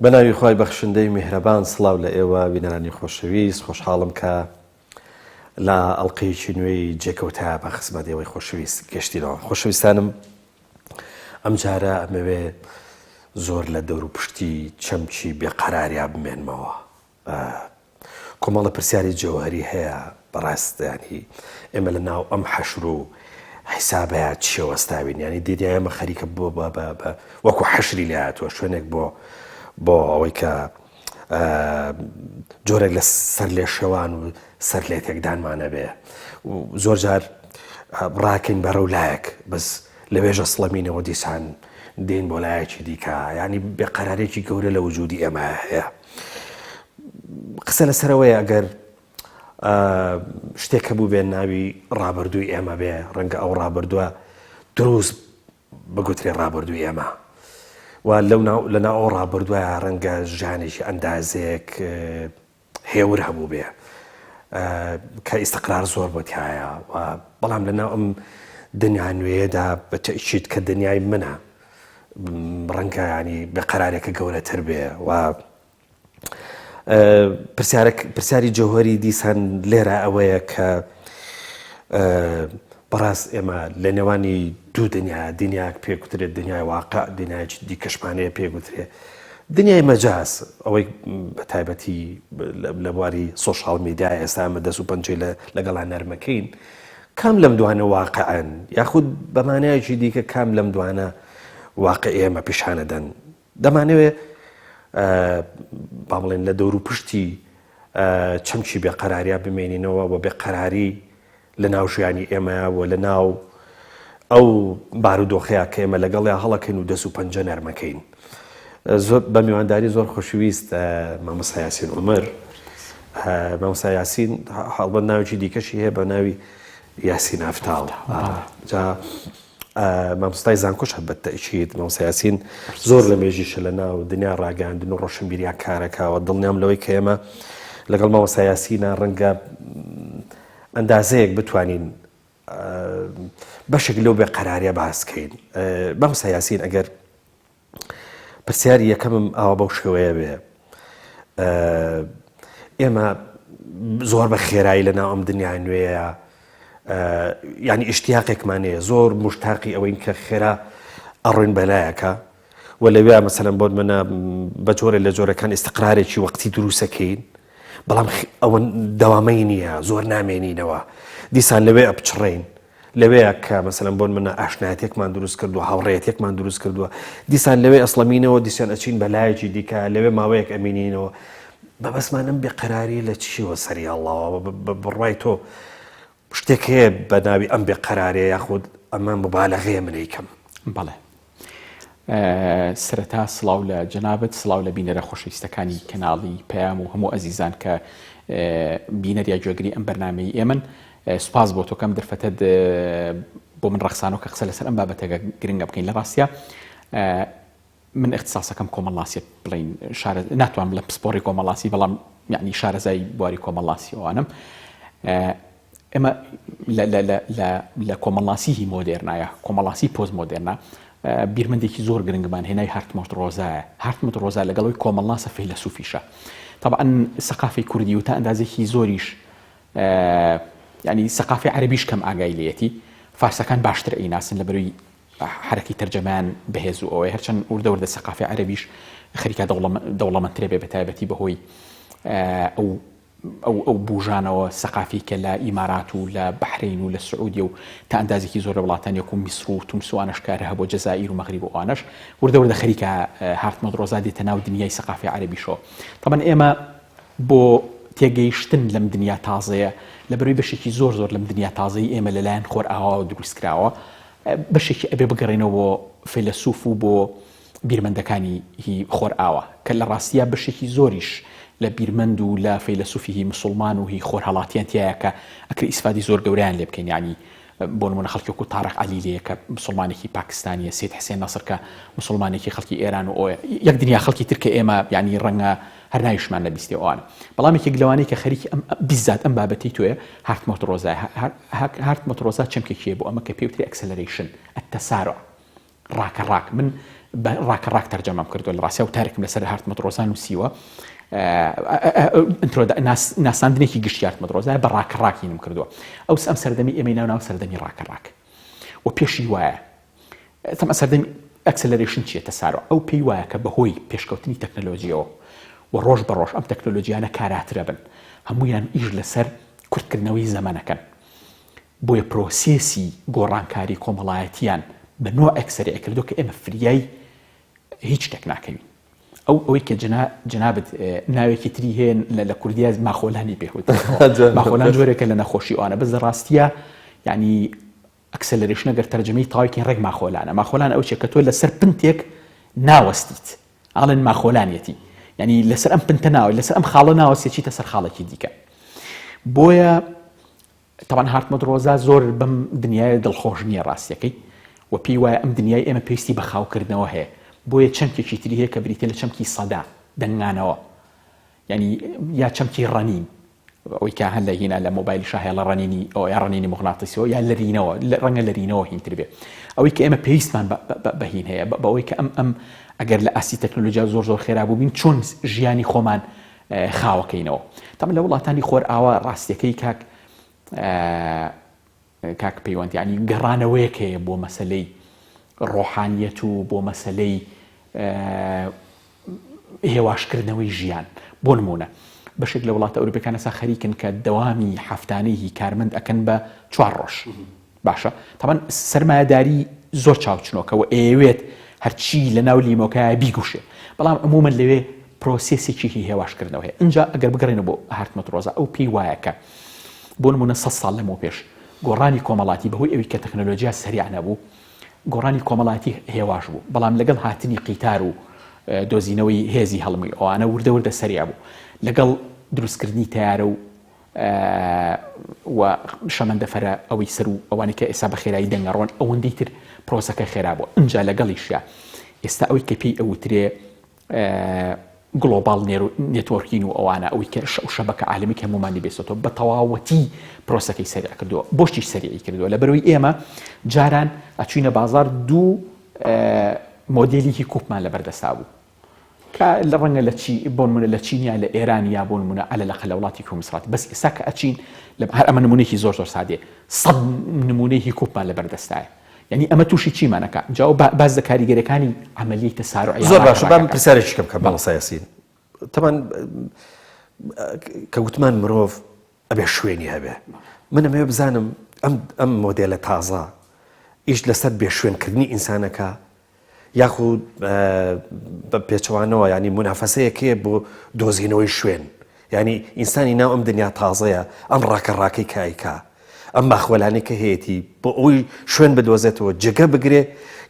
بەناوی خۆی بەخشندەی میهرەبان سڵاو لە ئێوە بینەرانی خۆشەویست خۆشحاڵم کە لە ئەڵقەیەکی نوێی جێکەوتە بە خزمەت ئێوەی خۆشەویست گەشتینەوە. خۆشەویستانم ئەم جارە ئەمەوێ زۆر لە دەور و پشتی چەمکی بێقەراریا بمێنمەوە. کۆمەڵە پرسیاری جەوهەری هەیە بەڕاست ینی ئێمە لە ناو ئەم حەشر و حیسابەیە چیە وەستاوین، ینی دیدی ئێمە خەریکە بۆ وەکو حەشری لە هاتووە شوێنێک بۆ ئەوەی کە جۆرێک لە سەر لێ شەوان و سەر لێتێکدانمانە بێ و زۆر جار ڕاکەین بەرەو لایەک بەس لەوێژە سڵەمینەوە دیسان دێن بۆ لایەکی دیکە، ینی بێقەرارێکی گەورە لە وجودی ئێمە هەیە. قسە لەسەرەوەی ئەگەر شتێکە بوو بێن ناوی ڕابردووی ئێمە بێ، ڕەنگە ئەو ڕابردووە دروست بگوترێ ڕابردووی ئێمە و لەناو ئەو ڕابردووە ڕەنگە ژانێکی ئەندازێک هێور هەبوو بێ کە ئیستقرار زۆر بۆتیایە، بەڵام لەناو ئەم دنیا نوێیەدا بە تەئکید کە دنیای منە ڕەنگە ینی بێقەرارێکە گەورەتر بێ و پرسیاری جەوهەری دیسان لێرە ئەوەیە کە بەڕاست ئێمە لە نێوانی دوو دنیاک پێگوترێت دنیای واقع دنیایکی دیکەشمانەیە پێگوترێ دنیای مەجاز، ئەوەی بە تایبەتی لە بواری سۆشال میدیا ئێستا ئەمە دەست و پەنجەی لەگەڵان نەرمەکەین، کام لەم دوانە واقعەن یاخود بەمانایەکی دیکە کام لەم دوانە واقع ئێمە پیشانەدەن. دەمانەوێت با بڵێن لە دەور و پشتی چەمکی بێقەراریە بمێنینەوە و بێقەراری لە ناو ژیانی ئێمەیە و لە ناو ئەو بارودۆخەیە کە ئێمە لەگەڵیا هەڵەکەین و دەست و پەنجە نەرمەکەین. زۆر بە میوانداری زۆر خۆشەویست مامۆستا یاسین عومەر، مامۆستا یاسین هەڵبەت ناوێکی دیکەشی هەیە بە ناوی یاسین ئەفتاڵ، مامۆستای زانکۆش هەبەت تەئکید. مامۆستا یاسین زۆر لە مێژیشە لە ناو دنیا ڕاگەاندن و ڕۆشنبیریە کارەکەوە، دڵنیام لەوەی کە ئێمە لەگەڵ مامۆستا یاسینە ڕەنگە ئەندازەیەک بتوانین بەشێک لەو بێقەراریە باسکەین. مامۆستا یاسین ئەگەر پرسیاری یەکەمم ئاوا بەو شێوەیە بێ، ئێمە زۆر بە خێرایی لە ناو ئەم دنیای نوێیە ینی ئیشتیاقێکمانەیە زۆر مشتاقی ئەوەین کە خێرا ئەڕۆین بەلایەکە و لەوێ مەسەلەن بۆ منە بە جۆرە لە جۆرەکان ئیستقرارێکی وەقتی دروستەکەین، بەڵام ئەوە دەوامەی نییە، زۆر نامێنینەوە، دیسان لەوێ ئەپچڕین، لەوەیە کە مەسەلەن بۆ منە ئاشنایەتێکمان دروست کردووە، هاوڕێیەتێکمان دروست کردووە، دیسان لەوێ ئەسڵەمینەوە، دیسان ئەچین بەلایەکی دیکە، لەوێ ماوەیەک ئەمینینەوە. بەبەسمانم بێقەراری لە چیوە سەری ئەڵڵاوە بڕوای تۆ شتێک هەیە بە ناوی ئەم بێقەرارەیە یاخود ئەمە مبالەغەیە منەیکەم؟ بەڵێ، سەرەتا سڵاو لە جەنابەت، سڵاو لە بینەرە خۆشەویستەکانی کەناڵی پەیام و هەموو ئەزیزان کە بینەریە گوێگری ئەم بەرنامەی ئێمن. سوپاس بۆ تۆ کەم دەرفەتت بۆ من ڕەخسانەوە کە قسە لەسەر ئەم بابەتەکە گرنگە بکەین. لە ڕاستیە من اختصاصەکەم کۆمەڵاسی بڵین، ناتوان بڵێم پسپۆڕی کۆمەڵاسی، بەڵام یعنی شارەزای بواری کۆمەڵاسی ئەوانم. ئێمە لە کۆمەڵاسیی مۆدێرنایە، کۆمەڵاسی پۆست مۆدێرنا بیرمەندێکی زۆر گرنگمان هێنای هارتمۆت ڕۆزایە. هارتمۆت ڕۆزا لەگەڵەوەی کۆمەڵاسە فەیلسوفیشە. طبعا سەقافەی کوردی و تا ئەندازێکی زۆریش ینی سەقافی عەرەبیش کەم ئاگای لێتی، فارسەکان باشتر ئەیناسن لە بەروی حرەکی تەرجەمان بەهێز و ئەوەی هەرچەند وردە سەقافی عەرەبیش خەریکە دەوڵەمەندترێ بێ بەتایبەتی بەهۆی ئەو بوژانەوە سەقافی کە لە ئیمارات و لە بەحرین و لە سعودی و تا ئەندازێکی زۆر لە وڵاتانی وەکو میسر و تونس و ئەوانەش کارە هەبوو، جەزائیر و مەغریب و ئەوانەش وردە خەریکە هارتمۆت ڕۆزا دێتە ناو دنیای سەقافی عەرەبیشەوە. طبعا ئێمە بۆ تێگەیشتن لەم دنیا تازەیە لە بەروی بەشێکی زۆر لەم دنیا تازەی ئێمە لەلایەن خۆر ئاوا و دروستکراوە، بەشێکی ئەبێ بگەڕێنەوە بۆ فەیلسوف و بۆ بیرمەندەکانی خۆر ئاوا کە لە ڕاستیە بەشێکی زۆریش لە بیرمەند و لە فەیلسوفی مسلمان و هی خۆر هەڵاتیان تایە کە ئەکری ئیسفادی زۆر گەوریان لێ بکەین. ینی بۆ نمونە خەڵکی وەکو تارق عەلیلیە کە مسلمانێکی پاکستانیە، سید حسێن نەسر کە مسلمانێکی خەڵکی ئێران و ئەوە یەک دنیا خەڵکی تر کە ئێمە ینی ڕەنگە هەر ناویشمان نەبیستی ئەوانە. بەڵام یەکێک لەوانەیە کە خەریکی ئەم بیزات ئەم بابەتی توێ هارتمۆت ڕۆزا. هارتمۆت ڕۆزا چەمکێکیە بۆ ئەمە کە پێوتری ئەکسلەرەیشن، التەسارع، ڕاکە ڕاک. من ڕاکەڕاک تەرجەمەم کردو لە ڕاستیە و تارێکم لەسەر هاتمەت ڕۆزان نووسیوە ناساندنێکی گشتی هاتمەت ڕۆزای بە ڕاکەڕاکینم کردووە ئەو ئەم سەردەمی ئێمەی ناو سەردەمی ڕاکەڕاک و پێشی وایە تەمە سەردەمی ئەکسلەرێشن چیەتە سارۆ ئەو پێی وایە کە بەهۆی پێشکەوتنی تەکنەلۆژیەوە و ڕۆژ بە ڕۆژ ئەم تەکنەلۆژیانە کاراترە بن هەمویان ئیش لەسەر کورتکردنەوەی زەمانەکەن بۆیە پرۆسێسی گۆڕانکاری کۆمەڵایەتیان بە نوع ئەکسەری ئەکردو کە ئێمە فریای هیچ شتێک ناکەوین ئەوەی کە جنابەت ناوێکی تری هەیە لە کوردیا ماخۆلانی پێوت ماخۆلان جۆرێکە لە نەخۆشی ئەوانە بەس لە ڕاستیە یعنی ئەکسلەرێشن ئەگەر تەرجەمەی تاوێکی ڕێک ماخۆلان ئەو چێک کە تۆ لەسەر پنتێک ناوەستیت ئاڵێن ماخۆلانیەتی یعنی لەسەر ئەم پنتە ناوە لەسەر ئەم خاڵە ناوەستێتیتە سەر خاڵێکی دیکە بۆیە طبعا هاتمەت ڕۆزا زۆر بەم دنیای دڵخۆش نییە ڕاستیەکەی و پێی وایە ئەم دنیای ئێمە پێویستی بە خاوکردنەوە هەیە بۆیە چەمکێکی تری هەیە کە بریتێ لە چەمکی سەدا دەنگانەوە یعنی یا چەمکی ڕەنین ئەوەی کە هەن لە هینە لە مۆبایلی شاهێ لە ڕەنینی ئەو یا ڕەنینی مغناطیسیەوە یا لەرینەوە ڕەنگە لەرینەوە هینتر بێ ئەوەی کە ئێمە پێویستمان بەهین هەیە بەوەی کە ئەم ئەگەر لە ئاسی تەکنۆلۆژیا زۆر خێرا بوو بین چۆن ژیانی خۆمان خاوەکەینەوە تام لە وڵاتانی خۆر ئاوا ڕاستیەکەی کاک پەیوەند ینی گەڕانەوەیەک هەیە بۆ مەسەلەی ڕۆحانیەت و بۆ مەسەلەی هێواشکردنەوەی ژیان بۆ نمونە بەشێک لە وڵاتە ئەوروپیەکانە سا خەریکن کە دەوامی هەفتانەی کارمەند ئەکەن بە 4 ڕۆژ باشە تامان سەرمایەداری زۆر چاوچنۆکەوە ئەوێت هەرچی لە ناو لیمۆکایە بیگوشێ بەڵام عمومەن لەوێ پرۆسێسێکی هێواشکردنەوە هەیە اینجا ئەگەر بگەڕێنە بۆ هاتمەت ڕۆزا ئەو پێی وایە کە بۆ نمونە 100 ساڵ لەمەوە پێش گۆڕانی کۆمەڵاتی بەهۆی ئەوی کە تەکنەلۆژیا سەریع نەبوو گۆڕانی کۆمەڵاتی هێواش بوو بەڵام لەگەڵ هاتنی قیتار و دۆزینەوەی هێزی هەڵمی ئەوانە وردە سەریع بوو لەگەڵ دروستکردنی تیارە و شەمەندەفەرە ئەوەی سەر و ئەوانی کە ئێستا بە خێرایی دەنگەڕۆن ئەوەندەی تر پرۆسەکە خێرا بووە اینجا لەگەڵیشە ئێستا ئەوەی کە پێی ئەوترێ گلۆبال نێتوەرکین و ئەوانە ئەوەی کە شەبەکە عالمی کە هەمومانی بێستەوە بە تەواوەتی پرۆسەکەی سەریع کردووە بۆشتی سەریعی کردووە لە بەرەوەی ئێمە جاران ئەچوینە بازار دوو مۆدێلیکی کوپمان لە بەردەستا بوو کە لە ڕەنگە لە چی بۆ نمونە لە چینیا لە ئێران یا بۆ نمونە عەلەقە لە وڵاتی کوردستان بەس ئێستا کە ئەچین هەر ئەمە نمونەیەکی زۆر سادێ 100 نمونەیەکی کوپمان لە بەردەستایە یعنی ئەمە تووشی چیمانەکە جاو باز لە کاریگەرەکانی عملی تەسارع زۆر باشە بام پرسیارێکی بکەم باڵا یاسین طبعا کە گوتمان مرۆڤ ئەبێ شوێنی هەبێ من ئەمەوێ بزانم ئەم مۆدێلە تازە ئیش لەسەر بێ شوێنکردنی ئینسانەکە یاخود بە پێچەوانەوە ینی منافەسەیەکێ بۆ دۆزینەوەی شوێن ینی ئینسانی ناو ئەم دنیا تازەیە ئەم ڕاکەڕاکەی کایکا ئەم باخوەلانی کە هەیەی بۆ ئەوی شوێن بدۆزێتەوە جگە بگرێ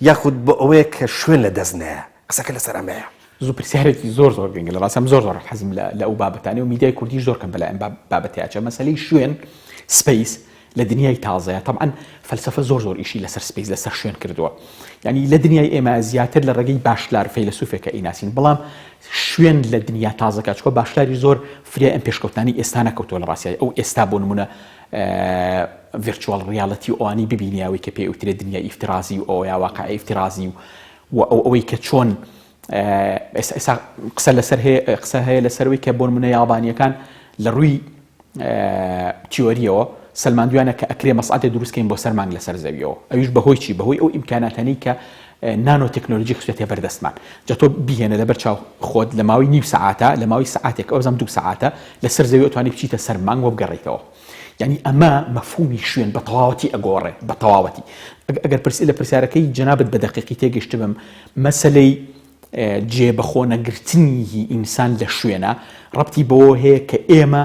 یاخود بۆ ئەوەیە کە شوێن لە دەست نایە قسەکە لەسەر ئەمەیە زۆر پرسیارێکی زۆر گرنگە لە ڕاستم زۆر حەزم لە ئەو بابەتانە و میدیای کوردی زۆر کەم بەلای ئەم بابەتەیە مەسەلەی شوێن سپەیس لە دنیای تازەیە طبعا فەلسەفە زۆر ئیشی لەسەر سپەیس لەسەر شوێن کردووە یعنی لە دنیای ئێمە زیاتر لە ڕێگەی باشلار فەیلسوفێکە ئیناسین بەڵام شوێن لە دنیا تازەکە چکۆ باشلاری زۆر فریا ئەم پێشکەوتانی ئێستا نەکەوتووە لە ڕاستیای ئەو ئێستا بۆ نمونە ڤیرچوال ڕیاڵەتی ئەوانی ببینیەوەی کە پێی ئەوترێت دنیای ئیفترازی و ئەو یا واقعی ئیفترازی و ئەوەی کە چۆن ئێستا قسە هەیە لەسەرەوەی کە بۆ نمونە یابانیەکان لە ڕووی تیۆریەوە سەلماندویانە کە ئەکرێ مەسعاتێ دروستکەین بۆ سەرمانگ لەسەر زەویەوە ئەویش بەهۆی چی بەهۆی ئەو ئیمکاناتانی کە نانۆ تەکنۆلۆژی خستێتە بەردەستمان جا تۆ بهێنە لەبەر چاو خۆت لە ماوەی نیم سەعاتە لە ماوەی سەعاتێک ئەو زەم 2 سەعاتە لەسەر زەوی ئەتوانی بچیتە سەر مانگ و بگەڕێیتەوە یعنی ئەمە مەفهومی شوێن بە تەواوەتی ئەگۆڕێ بە تەواوەتی ئەگەر لە پرسیارەکەی جەنابەت بە دەقیقی تێگەیشت بم مەسەلەی جێبەخۆ نەگرتنی ئینسان لە شوێنە ڕەبتی بەوە هەیە کە ئێمە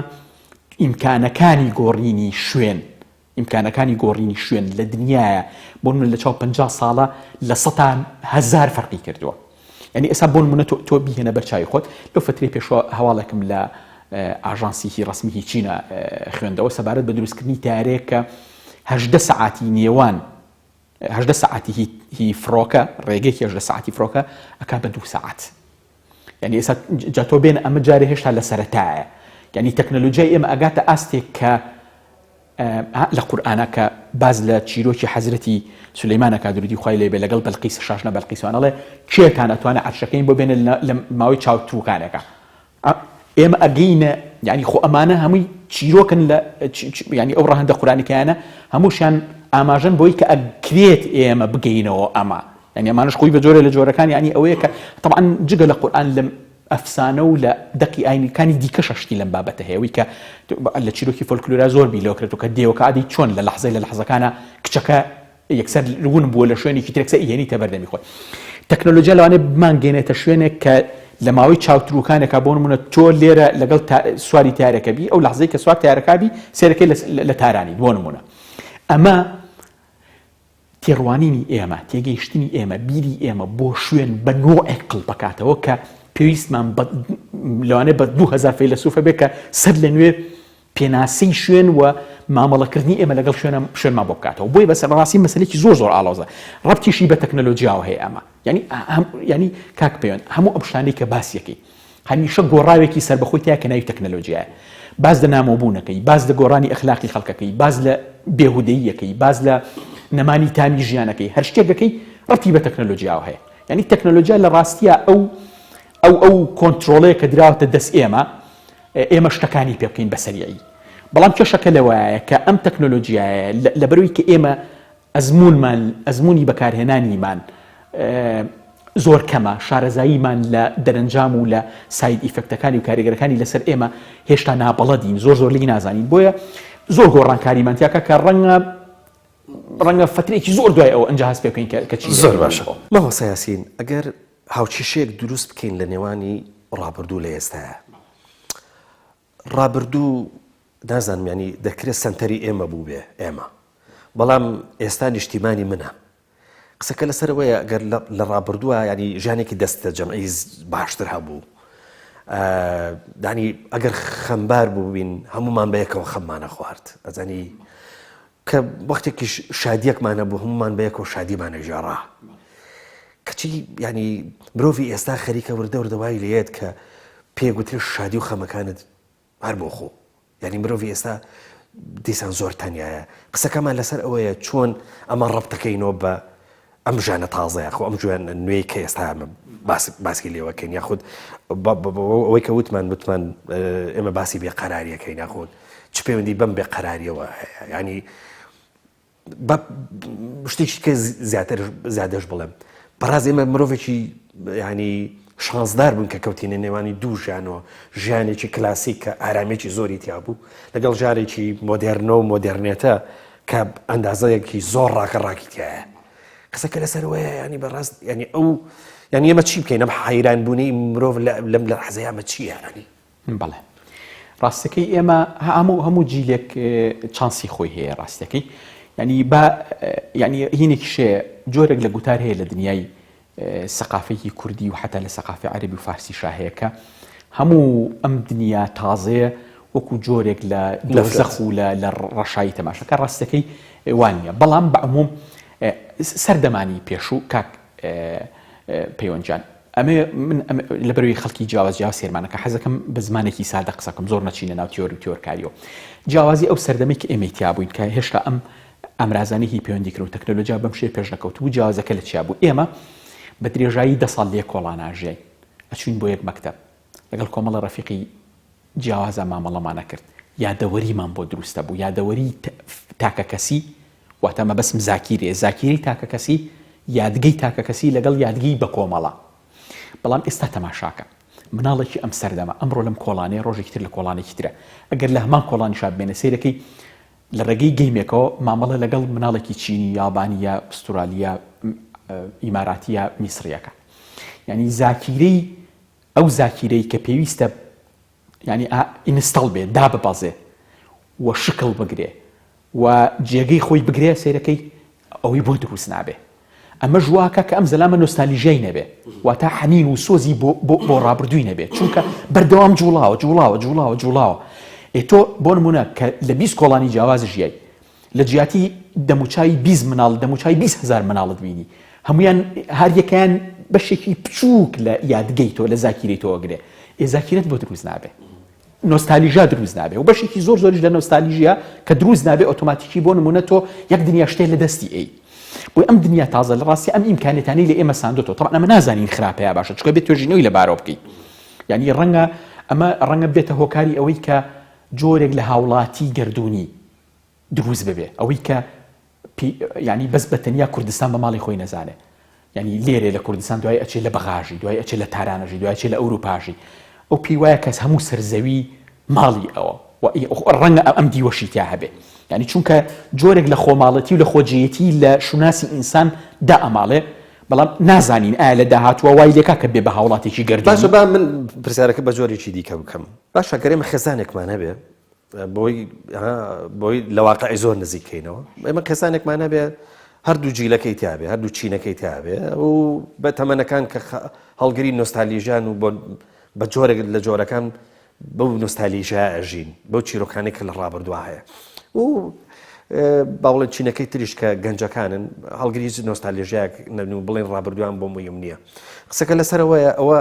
ئیمکانەکانی گۆڕینی شوێن لە دنیاە بۆ من لە چاو 50 ساڵە لە 100,000 فەرقی کردووە یعنی ئێستا بۆ منە تۆ بیهێنە بەرچاوی خۆت لەو فترەی پێشوە هەواڵێکم لە ئاژانسیی ڕسمیی چینە خوێندەوە سەبارەت بە دروستکردنی تارێک کە 18 سەعاتی نێوان 18 سەعاتی هی فڕۆکە ڕێگەی 18 سەعاتی فڕۆکە ئەکا بە 2 سەعات یعنی ئێستا جا تۆ بێن ئەمە جارێ هێشتا لە سەرەتایە یعنی تەکنەلۆژیای ئێمە ئەگاتە ئاستێک کە لە قورئانە کە باز لە چیرۆکی حەزرەتی سولەیمانە کادروودی خوای لێ بێ لەگەڵ بەلقیس شاشنە بەلقیسوانەڵێ کێتان ئەتوانە عەرشەکەین بۆ بێنە لە ماوەی چاوتروکانێکە ئێمە ئەگەینە یعنی خۆ ئەمانە هەمووی چیرۆکن لە ینی ئەو ڕەهەندە قورئانیکایانە هەمووشیان ئاماژەن بۆی کە ئەکرێت ئێمە بگەینەوە ئەمە ینی ئەمانش خۆی بە جۆرە لە جۆرەکان ینی ئەوەیە کە طبعا جگە لە قورئان لە ئەفسانە و لە دەقی ئاینیەکانی دیکە شەشتی لەم بابەتە هەیەوەی کە لە چیرۆکی فۆلکلۆرا زۆر بیلۆکرێت و کە دێوەکە عادی چۆن لە لەحزەکانە کچەکە یەکسەر ڕوون بووە لە شوێنێکی ترێکسە ئیهێنیتە بەردەمی خۆی تەکنۆلۆژیا لەوانەیە بمانگەێنێتە شوێنێک کە لە ماوەی چاوتروکانێکە بۆ نمونە تۆ لێرە لەگەڵ سواری تارەکە بی ئەو لەحزەی کە سوار تارەکە بی سێرەکەی لە تارانی بۆ نمونە ئەمە تێڕوانینی ئێمە تێگەیشتنی ئێمە بیری ئێمە بۆ شوێن بە نۆعێک قڵ بکاتەوە کە پێویستمان لەوانەیە بە 2000 فەیلسوفە بێت کە سەر لە نوێ پێناسەی شوێن و مامەڵەکردنی ئێمە لەگەڵ شوێنمان بۆ بکاتەوە بۆی بە سەرڕاستی مەسەلێکی زۆر ئاڵۆزە ڕەبتیشی بە تەکنۆلۆژیاوە هەیە ئەمە ینی کاک پەیوەند هەموو ئەو شتانەی کە باسیەکەی هەمیشە گۆڕاوێکی سەربەخۆی تایە کە ناوی تەکنۆلۆژیایە باز لە نامۆبوونەکەی باز لە گۆڕانی ئەخلاقی خەڵکەکەی باز لە بێهودەییەکەی باز لە نەمانی تامی ژیانەکەی هەر شتێکەکەی ڕەبتی بە تەکنۆلۆژیاوە هەیە ینی تەکنۆلۆژیا لە ڕاستیە ئەو کۆنتترۆڵەیە کە دراوەتە دەست ئێمە شتەکانی پێ بکەین بەسەریایی بەڵام کێشەکە لەوەیە کە ئەم تەکنۆلۆژیایە لەبەرەوەی کە ئێمە ئەزمموی بەکارهێنانیمان زۆر کەمە شارەزاییمان لە دەرەنجام و لە ساید ئیفەکتەکانی و کاریگەرەکانی لەسەر ئێمە هێشتا نابەڵەدین زۆر لی نازانین بۆیە زۆر گۆڕانکاریمانتیاکە کە ڕەنگە فترێکی زۆر دوای ئەو ئەنج هەست پێ بکەین کە چی زۆر باشە مەوەسا یاسین ئەگەر هاوچیشێک دروست بکەین لە نێوانی ڕابردوو لە ئێستاە ڕابردوو نازانم ینی دەکرێت سنتەری ئێمە بوو بێ ئێمە بەڵام ئێستا نیشتیمانی منە قسەکە لەسەرەوەیە ئەگەر لە ڕابردووە ینی ژیانێکی دەستە جەمعی باشتر هەبوو دانی ئەگەر خەمبار بوو بین هەمومان بەیەکەوە خەممانە خوارد ئەزانی کە وەختێکی شادیەکمانە بوو هەمومان بەیەکەوە شادیمانە ژێڕا کەچی ینی مرۆڤی ئێستا خەریکە وردەوردەوای لێت کە پێگوتری شادی و خەمەکانت هەر بۆ خۆ ینی مرۆڤی ئێستا دیسان زۆر تەنیایە قسەکەمان لەسەر ئەوەیە چۆن ئەمە ڕەبتەکەینەوە بە ئەم ژانە تازەیە خۆ ئەم جوێن نوێی کە ئێستا باسی لێوەکەین یاخود ئەوەی کە وتمان ئێمە باسی بێقەراریەکەین یاخود چ پەیوەندی بەم بێقەراریەوە هەیە ینی شتێکی کە زیادەش بڵێم بەڕاز ئێمە مرۆڤێکی ینی شانسدار بوون کە کەوتینە نێوانی دوو ژیانەوە ژیانێکی کلاسیک کە ئارامێکی زۆری تیا بوو لەگەڵ ژارێکی مۆدێرنە و مۆدێرنێتە کە ئەندازەیەکی زۆر ڕاکەڕاکی تایە قسەکە لەسەرەوەیە ینی بەڕاست ینی ئەو ینی ئێمە چی بکەین ئەم حەیرانبوونی مرۆڤ لەم لە حەزەیامە چییە ینی بەڵێ ڕاستەکەی ئێمە هەموو جیلێک چانسی خۆی هەیە ڕاستەکەی ینی هینێکی شێ جۆرێک لە گوتار هەیە لە دنیای سەقافەیەکی کوردی و حتا لە سەقافی عەرەبی و فارسی شاهەیە کە هەموو ئەم دنیا تازەیە وەکو جۆرێک لە دۆزەخ و لە ڕەشایی تەماشاکە ڕاستەکەی وانە بەڵام بەعموم سەردەمانی پێشوو کاک پەیوەندجان ئەمێ من لەبەرەوەی خەڵکی جیاواز سێرمانەکە حەزەکەم بە زمانێکی سادە قسەکەم زۆر نەچینە ناو تیۆری و تیۆرکاریەوە جیاوازی ئەو سەردەمەی کە ئێمە تیا بووین کە هێشتا ئەم ئەمرازانێکی پەیوەندیکرد و تەکنۆلۆژیا بەم شێوە پێش نەکەوتبوو جیاوازەکە لە چیا بوو ئێمە بە درێژایی 10 ساڵ لێ کۆڵاناژێ ئەچوین بۆ یەک مەکتەب لەگەڵ کۆمەڵە ڕەفیقی جیاوازە مامەڵەمانە کرد یادەوەریمان بۆ دروستە بوو یادەوەری تاکە کەسی واتە مەبەسم زاکیری تاکە کەسی یادگەی تاکە کەسی لەگەڵ یادگی بە کۆمەڵە بەڵام ئێستا تەماشاکە مناڵێکی ئەم سەردەمە ئەمڕۆ لەم کۆڵانەیە ڕۆژێکی تر لە کۆڵانێکی ترە ئەگەر لە هەمان کۆڵانی شاد بێنە سیرەکەی لە ڕێگەی گەیمێکەوە مامەڵە لەگەڵ مناڵێکی چینی یابانی یا ئوسترالیا ئیماراتی یا میسریەکە ینی ئەو زاکیرەی کە پێویستە ینی ئینستەڵ بێ داببەزێ و شکل بگرێ و جێگەی خۆی بگرێ سیرەکەی ئەوەی بۆ دروست نابێ ئەمە ژواکە کە ئەم زەلامە نۆستالیژەی نەبێ واتە حەنین و سۆزی بۆ ڕابردووی نەبێت چونکە بەردەوام جوڵاوە تۆ بۆ نمونە کە لە 20 کۆڵانی جیاواز ژیای لە جیاتی دەموچای 20 مناڵ دەموچای 20,000 مناڵت بینی هەمویان هەریەکەیان بەشێکی بچووک لە یادگەی تۆ لە زاکیرەی تۆ ئەگرێ زاکیرەت بۆ دروست نابێ نۆستالیژا دروست نابێ و بەشێکی زۆر زۆریش لە نۆستالیژیا کە دروست نابێ ئۆتۆماتیکی بۆ نمونە تۆ یەک دنیا شتێ لە دەستی ئەی بۆی ئەم دنیا تازە لە ڕاستی ئەم ئیمکانێتانی لە ئێمە ساندۆتەوە طبعا ئەمە نازانین خراپەیە باشە چکە بێت توێژینەوەی لەبارەوە بکەیت یعنی ڕەنگە بێتە هۆکاری ئەوەی کە جۆرێک لە هاوڵاتی گردردونی دروست ببێ ئەوەی کە ینی بەس بە تەنیا کوردستان بە ماڵی خۆی نەزانێ ینی لێرێ لە کوردستان دوای ئەچێ لە بەغاژی دوای ئەچێ لە تارانەژی دوای ئەچێ لە ئەوروپاژی ئەو پێی وایە کەس هەموو سەرزەوی ماڵی ئەوە ڕەنگە ئەم دیوەشی تیا هەبێ ینی چونکە جۆرێک لە خۆماڵەتی و لە خۆجیەتی لە شوناسی ئینسان دا ئەماڵێ بەڵام نازانین ئایا لە داهاتوە وای لێکا کە بێ بە هاوڵاتێکی گەردون باشە با من پرسیارەکە بە جۆرێکی دیکە بکەم باشە گەرێمە خێزانێکمان هەبێ بۆی لە واقعی زۆر نزیکەینەوە ئێمە کەسانێکمان هەبێ هەردوو جیلەکەی تیابێ هەردوو چینەکەی تیابێ و بە تەمەنەکان کە هەڵگری نۆستالیژان و بە جۆرێک لە جۆرەکان بەو نۆستالیژە ئەژین بەو چیرۆکانێک کە لە ڕابردووە هەیە و باوڵە چینەکەی تریش کە گەنجەکانن هەڵگری نۆستالیژەیەک بڵێن ڕابردووان بۆ مهم نییە قسەکە لەسەرەوەیە ئەوە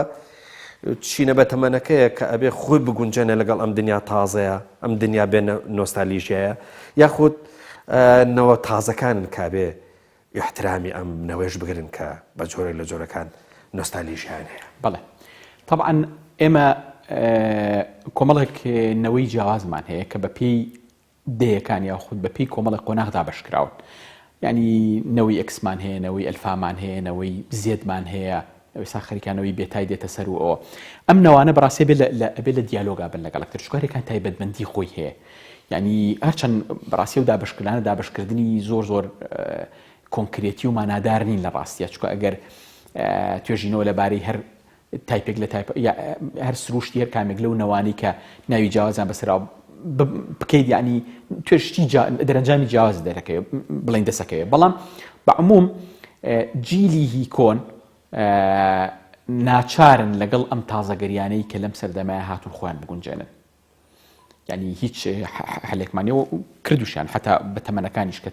چینە بە تەمەنەکەیە کە ئەبێ خۆی بگونجێنە لەگەڵ ئەم دنیا تازەیە ئەم دنیا بێ نۆستالیژەیە یاخود نەوە تازەکانن کابێ احترامی ئەم نەوەش بگرن کە بە جۆرێک لە جۆرەکان نۆستالیژیان هەیە بەڵێ طبعا ئێمە کۆمەڵێک نەوەی جیاوازمان هەیە کە بە پێی دەیەکان یاخود بە پێی کۆمەڵی قۆناغدا بەشکراون ینی نەوەی ئەکسمان هەیە نەوەی ئەلفامان هەیە نەوەی زێدمان هەیە ئەوەی ساخەریکانەوەی بێتای دێتە سەر و ئەوە ئەم نەوانە بەڕاستی ئەبێ لە دیالۆگا بن لەگەڵ شکارێکان تایبەتمەندی خۆی هەیە ینی هەرچەند بەڕاستی و دابشکردانە دابشکردنی زۆر زۆر کۆنکرێتی و مانادار نین لە ڕاستیە چکە ئەگەر توێژینەوە لەبارەی هەر تایپێک لە هەر سروشتی هەر کامێک لەو نەوانی کە ناوی جیاوازان بەسەرا بکەیت ینی توێشتی دەرەنجامی جیاواز دەرەکەوێت بڵین دەسەکەوێت بەڵام بەعموم جیلی هی کۆن ناچارن لەگەڵ ئەم تازەگەریانەی کە لەم سەردەمایە هاتون خۆیان بگونجێنن ینی هیچ هەلێکمانیەوە کردوشیان حتا بە تەمەنەکانیش کە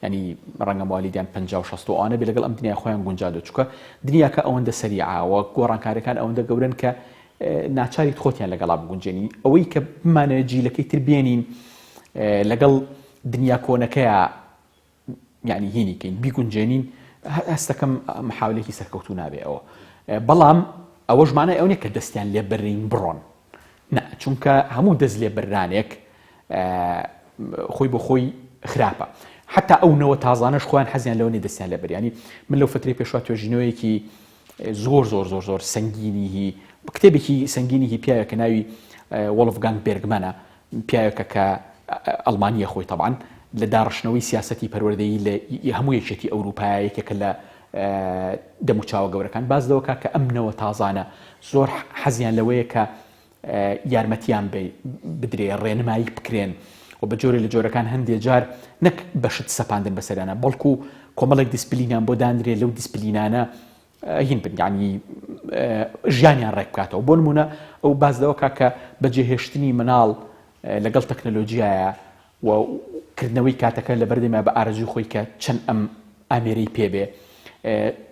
ینی ڕەنگە موالیدیان 50-60 ئەوانە بێ لەگەڵ ئەم دنیا خۆیان گونجادۆ چکە دنیاکە ئەوەندە سەریعاوە گۆڕانکارەکان ئەوەندە گەورن کە ناچاری خۆتیان لەگەڵا بگونجێنی ئەوەی کە بمانە جیلەکەی تر بێنین لەگەڵ دنیا کۆنەکەیە ینی هینیکەین بیگونجێنین هەستەکەم محاولێکی سەرکەوتو نابێ ئەوە بەڵام ئەوە ژمانە ئەو نیە کە دەستیان لێ بڕین بڕۆن چونکە هەموو دەست لێ بەرانێک خۆی بۆ خۆی خراپە حتا ئەو نەوە تازانەش خۆیان حەزیان لەوەی دەستیان لێ بەریانی من لەو فترەی پێشوا توێژینەوەیەکی زۆر زۆر زۆر زۆر سەنگینی کتێبێکی سەنگینی پیاوە کە ناوی وۆڵفگانگ بێرگمەنە پیاوێکە کە ئەڵمانیە خۆی طبعاً لە داڕشنەوەی سیاسەتی پەروەردەیی لە هەموو یەکێتی ئەوروپای یەکێکە لە دەموچاوە گەورەکان باز دەوەکە کە ئەم نەوە تازانە زۆر حەزیان لەوەیە کە یارمەتیان بدرێ ڕێنمایی بکرێن و بە جۆرە لە جۆرەکان هەندێک جار نەک بەشت سەپاندن بەسەرانە بەڵکو کۆمەڵێک دیسپلینیان بۆ دانرێ لەو دیسپلینانە هین بن ینی ژیانیان ڕێک بکاتەوە بۆ نمونە ئەو باز دەوەکە کە بەجێهێشتنی مناڵ لەگەڵ تەکنەلۆژیایە و کردنەوەی کاتەکە لە بەردەما بە ئارەزوی خۆی کە چەند ئەم ئامێرەی پێبێ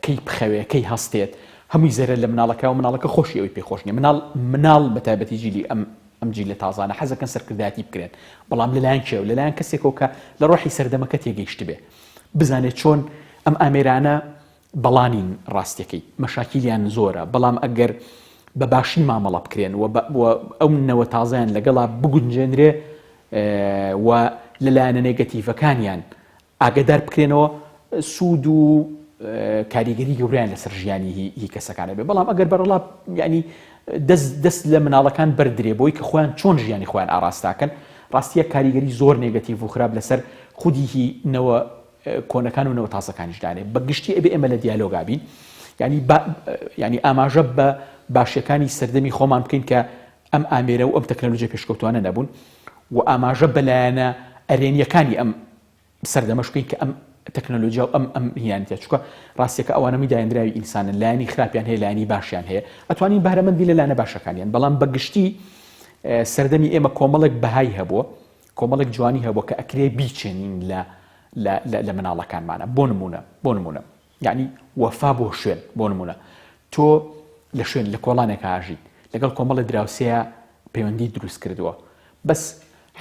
کەی بخەوێ کەی هەستێت هەمووی زەرە لە مناڵەکە و مناڵەکە خۆشی ئەوی پێخۆش نیە مناڵ بە تایبەتی جیلی ئەم جیل لە تازانە حەزەکەن سەرکردایەتی بکرێن بەڵام لەلایەن کێوە لەلایەن کەسێکەوە کە لە ڕۆحی سەردەمەکە تێگەیشت بێ بزانێت چۆن ئەم ئامێرانە بەڵانین ڕاستیەکەی مەشاکیلیان زۆرە بەڵام ئەگەر بە باشی مامەڵە بکرێن و ئەو نەوە تازایان لەگەڵا بگونجێنرێ و لەلایەنە نێگەتیڤەکانیان ئاگدار بکرێنەوە سوود و کاریگەری گەوریان لەسەر ژیانی هی کەسەکانە بێ بەڵام ئەگەر بەرەڵا ینی دەست لە مناڵەکان بەردرێ بۆی کە خۆیان چۆن ژیانی خۆیان ئاراستاکەن ڕاستیە کاریگەری زۆر نێگەتیڤ و خراپ لەسەر خودی هی نەوە کۆنەکان و نەوە تازەکانیشدانێ بەگشتی ئەبێ ئێمە لە دیالۆگا بین ینی ئاماژە بە باشیەکانی سەردەمی خۆمان بکەین کە ئەم ئامێرە و ئەم تەکنەلۆژیا پێشکەوتوانە نەبوون و ئاماژە بەلایەنە ئەرێنیەکانی ئەم سەردەمەش بکەین کە ئەم تەکنەلۆژیا و ئەم هیانیتە چووکە ڕاستیەکە ئەوانەمی دایەندراوی ئینسانن لایانی خراپیان هەیە لایانی باشیان هەیە ئەتوانین بەهرەمەندی لە لایەنە باشەکانیان بەڵام بەگشتی سەردەمی ئێمە کۆمەڵێک بەهای هەبووە کۆمەڵێک جوانی هەبووە کە ئەکرێ بیچێنین لە مناڵەکانمانە بۆ نمونە یعنی وەفا بۆ شوێن بۆ نمونە تۆ لە شوێن لە کۆڵانێک ئاژیت لەگەڵ کۆمەڵی دراوسەیە پەیوەندی دروست کردووە بەس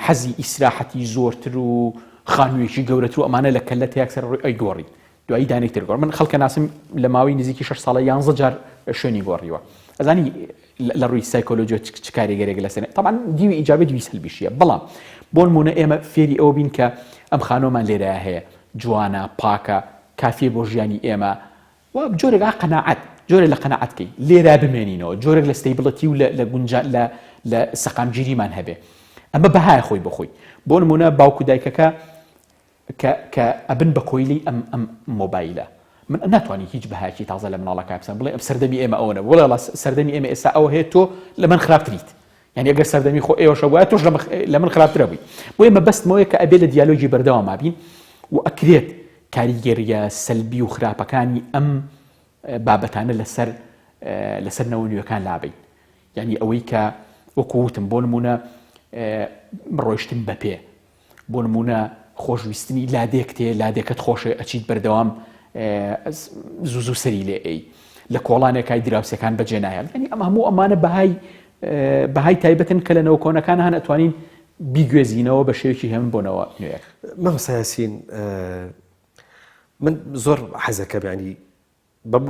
حەزی ئیسراحەتی زۆرتر و خانوویەکی گەورەتر و ئەمانە لە کەلە تیاک سەر ڕووی ئەیگۆڕی دوایی دانێک تر گۆڕ من خەڵکە ناسم لە ماوەی نزیکی 6 ساڵە 11 جار شوێنی گۆڕیوە ئەزانی لە ڕووی سایکۆلۆجیۆ چ کارێگەرێک لەسەر طبعاً دیوی ئیجابی دوی سەلبیشیە بەڵام بۆ نمونە ئێمە فێری ئەوە بین کە ئەم خانۆمان لێرە هەیە جوانە پاکە کافیە بۆ ژیانی ئێمە و جۆرێک قەناعەت جۆرێک لە قەناعەتکەی لێرە بمێنینەوە جۆرێک لە ستیبڵەتی و لە گونجان لە سەقامگیریمان هەبێ ئەمە بەهای خۆی بخۆی بۆ نمونە باوکو دایکەکە کە ئەبن بە کۆیلی ئەم مۆبایلە من ناتوانانی هیچ بەهایکی تازە لە مناڵەکە بسەن بڵێ ئەم سەردەمی ئێمە ئەوەنە وڵا سەردەمی ئێمە ئێستا ئەوە هەیە تۆ لە من خراپتریت یعنی ئەگەر سەردەمی خۆ ئێوەشە وایە تۆش لە من خراپترە بووی بۆ ئێمە بەستمەوەیە کە ئەبێ لە دیالۆجی بەردەوام مابین و ئەکرێت کاریگەریە سەلبی و خراپەکانی ئەم بابەتانە لەسەر نەوەنوێکان لابین یعنی ئەوەی کە وەکووتم بۆ نمونە ڕۆیشتن بەپێ بۆ نمونە خۆشویستنی لادێک تێ لادێکت خۆشە ئەچیت بەردەوام زوو سەری لێ ئەی لە کۆڵانێکای دراوسەکان بەجێ نایە ینی ئەم هەموو ئەمانە بەهای تایبەتن کە لەنەوە کۆنەکان هەن ئەتوانین بیگوێزینەوە بە شێوکی هەمن بۆنەوە نوێیەک مەمەستا یاسین من زۆر حەزەکەم ینی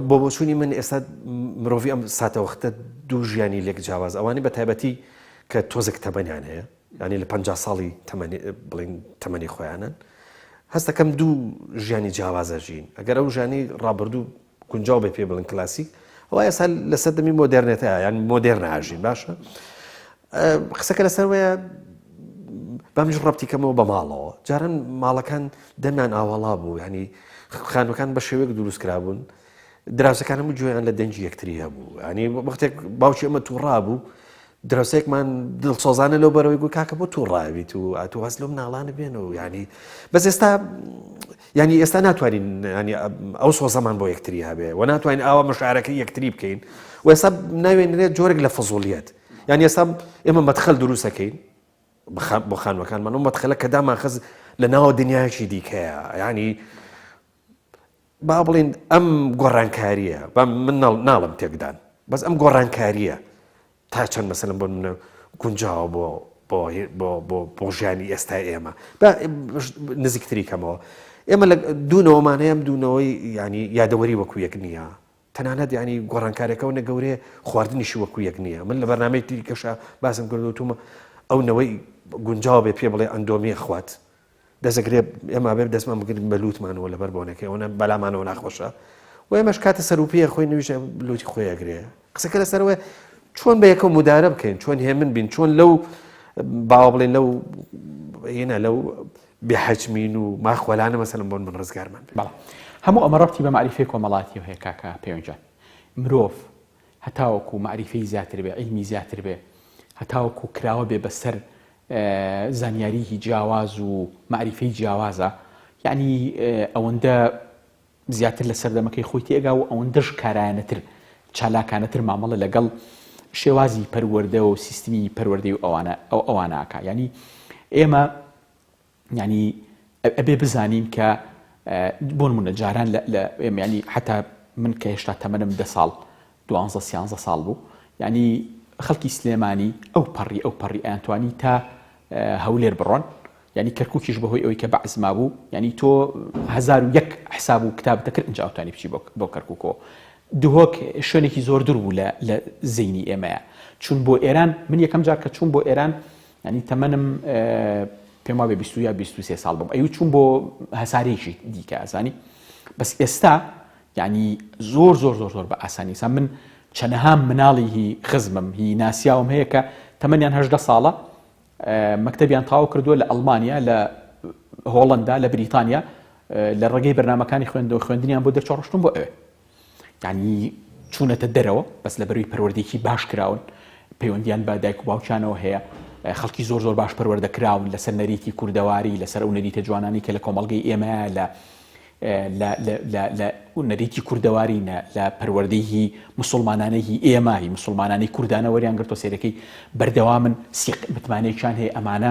بۆ بۆچوونی من ئێستا مرۆڤی ئەم ساتەوەختە دوو ژیانی لێک جیاواز ئەوانی بە تایبەتی کە تۆزێک تەمەنیان هەیە ینی لە 50 ساڵی بڵین تەمەنی خۆیانن هەست دەکەم دوو ژیانی جیاوازە ژین ئەگەر ئەو ژیانی ڕابردوو گونجاو بێ پێ بڵین کلاسیک ئەوە ئێستا لە سەردەمی مۆدێرنێتە یان مۆدێرن ئاژین باشە قسەکە لەسەرەوەیە بەمژ ڕەبتیکەمەوە بە ماڵەوە جاران ماڵەکان دەمیان ئاوەڵا بوو ینی خانوەکان بە شێوەیەک دروست کرابوون دراوسەکان هەموو گوێیان لە دەنجی یەکتری هەبوو ینی وەختێک باوکی ئەمە تووڕابوو دراوسەیەکمان دڵسۆزانە لەو بەرەوەی گوت کاکە بۆ تووڕاویت و ئاتوو هەست لەم ناڵانە بێنەوە ینی بەس ئێستا ینی ئێستا ناتوانین ینی ئەو سۆزەمان بۆ یەکتری هەبێ و ناتوانین ئاوا مشارەکەی یەکتری بکەین و ئێستا ناوێنرێت جۆرێک لە فزولیەت یعنی ئێستا ئێمە مەدخەل دروستەکەین بۆ خانوەکانمان و مەدخەلە کە داماخەز لە ناوە دنیایکی دیکەیە ینی با بڵین ئەم گۆڕانکاریە من ناڵم تێکدان بەس ئەم گۆڕانکاریە تا چەند مەسەلەن بۆ منە گونجاوە بۆ ژیانی ئێستای ئێمە نزیکتری کەمەوە ئێمە لە دوونەوەمان هەیە دوونەوەی ینی یادەوەری وەکو یەک نییە تەنانەت ینی گۆڕانکارێکەوە گەورەیە خواردنیشی وەکو یەک نییە من لە بەرنامەی تریکەشە باسم کردوتومە ئەو نەوەی گونجاو بێ پێ بڵێ ئەندۆمی خوات دەزەگرێ ئێمە بێ دەستمان بگرین بە لووتمانەوە لەبەر بۆنەکەیەوە بەلامانەوە ناخۆشە و ئێمەش کاتە سەرروپیە خۆی نویژە لوتی خۆیەگرێ قسەکە لەسەرەوە چۆن بە یەکەم مدارە بکەین چۆن هێمن بین چۆن لەو باوە بڵێن لەو هێنە لەو بێحەجمین و ماخوەلانە مەسەلەن بۆن من ڕزگارمان بەڵام هەموو ئەمە ڕەبتی بە معریفەی کۆمەڵاتیەوە هەیە کاکە پەیوەنجان مرۆڤ هەتاوەکو معریفەی زیاتر بێ عیلمی زیاتر بێ هەتاوەکو کراوە بێ بەسەر زانیاریی جیاواز و معریفەی جیاوازە یعنی ئەوەندە زیاتر لە سەردەمەکەی خۆی تێگا و ئەوەندەش کارایەنەتر چالاکانەتر مامەڵە لەگەڵ شێوازی پەروەردە و سیستمی پەروەردەی و ئەوانەکە ینی ئێمە ینی ئەبێ بزانین کە بۆ نمونە جاران لە ئێمە ینی حتا من کە هێشتا تەمەنم 10 ساڵ 12 ساڵ بوو ینی خەڵکی سلێمانی ئەو پەڕی ئەیانتوانی تا هەولێر بڕۆن ینی کەرکووکیش بەهۆی ئەوەی کە بەعز مابوو ینی تۆ 1001 حساب و کتاب دەکرد ئەنجا ئەوتانی بچی بۆ کەرکووکەوە دووهۆک شوێنێکی زۆر دوور بوو لە زەینی ئێمەیە چون بۆ ئێران من یەکەم جار کە چوون بۆ ئێران ینی تەمەنم پێم وابێ 20 یا 23 ساڵ بووم ئەوی چوون بۆ هەسارێکی دیکە ئازانی بەس ئێستا ینی زۆر بە ئاسانی سا من چەنەها مناڵی هی خزمم هی ناسیاوم هەیە کە تەمەنیان 18 ساڵە مەکتەبیان تاو کردووە لە ئەڵمانیا لە هۆڵندا لە بریتانیا لە ڕێگەی بەرنامەکانی خوێندنیان بۆ دەرچۆڕشتن بۆ ئەوێ ینی چوونەتە دەرەوە بەس لە بەروی پەروەردەیەکی باش کراون پەیوەندیان بە دایک و باوکیانەوە هەیە خەڵکی زۆر باش پەروەردە کراون لەسەر نەریتی کوردەواری لەسەر ئەو نەریتە جوانانی کە لە کۆمەڵگەی ئێمەیە لە نەریتی کوردەواری لە پەروەردەی مسلمانانەی ئێمەی مسلمانانی کوردانە وەریان گرتۆ سێرەکەی بەردەوامن متمانەیەکیان هەیە ئەمانە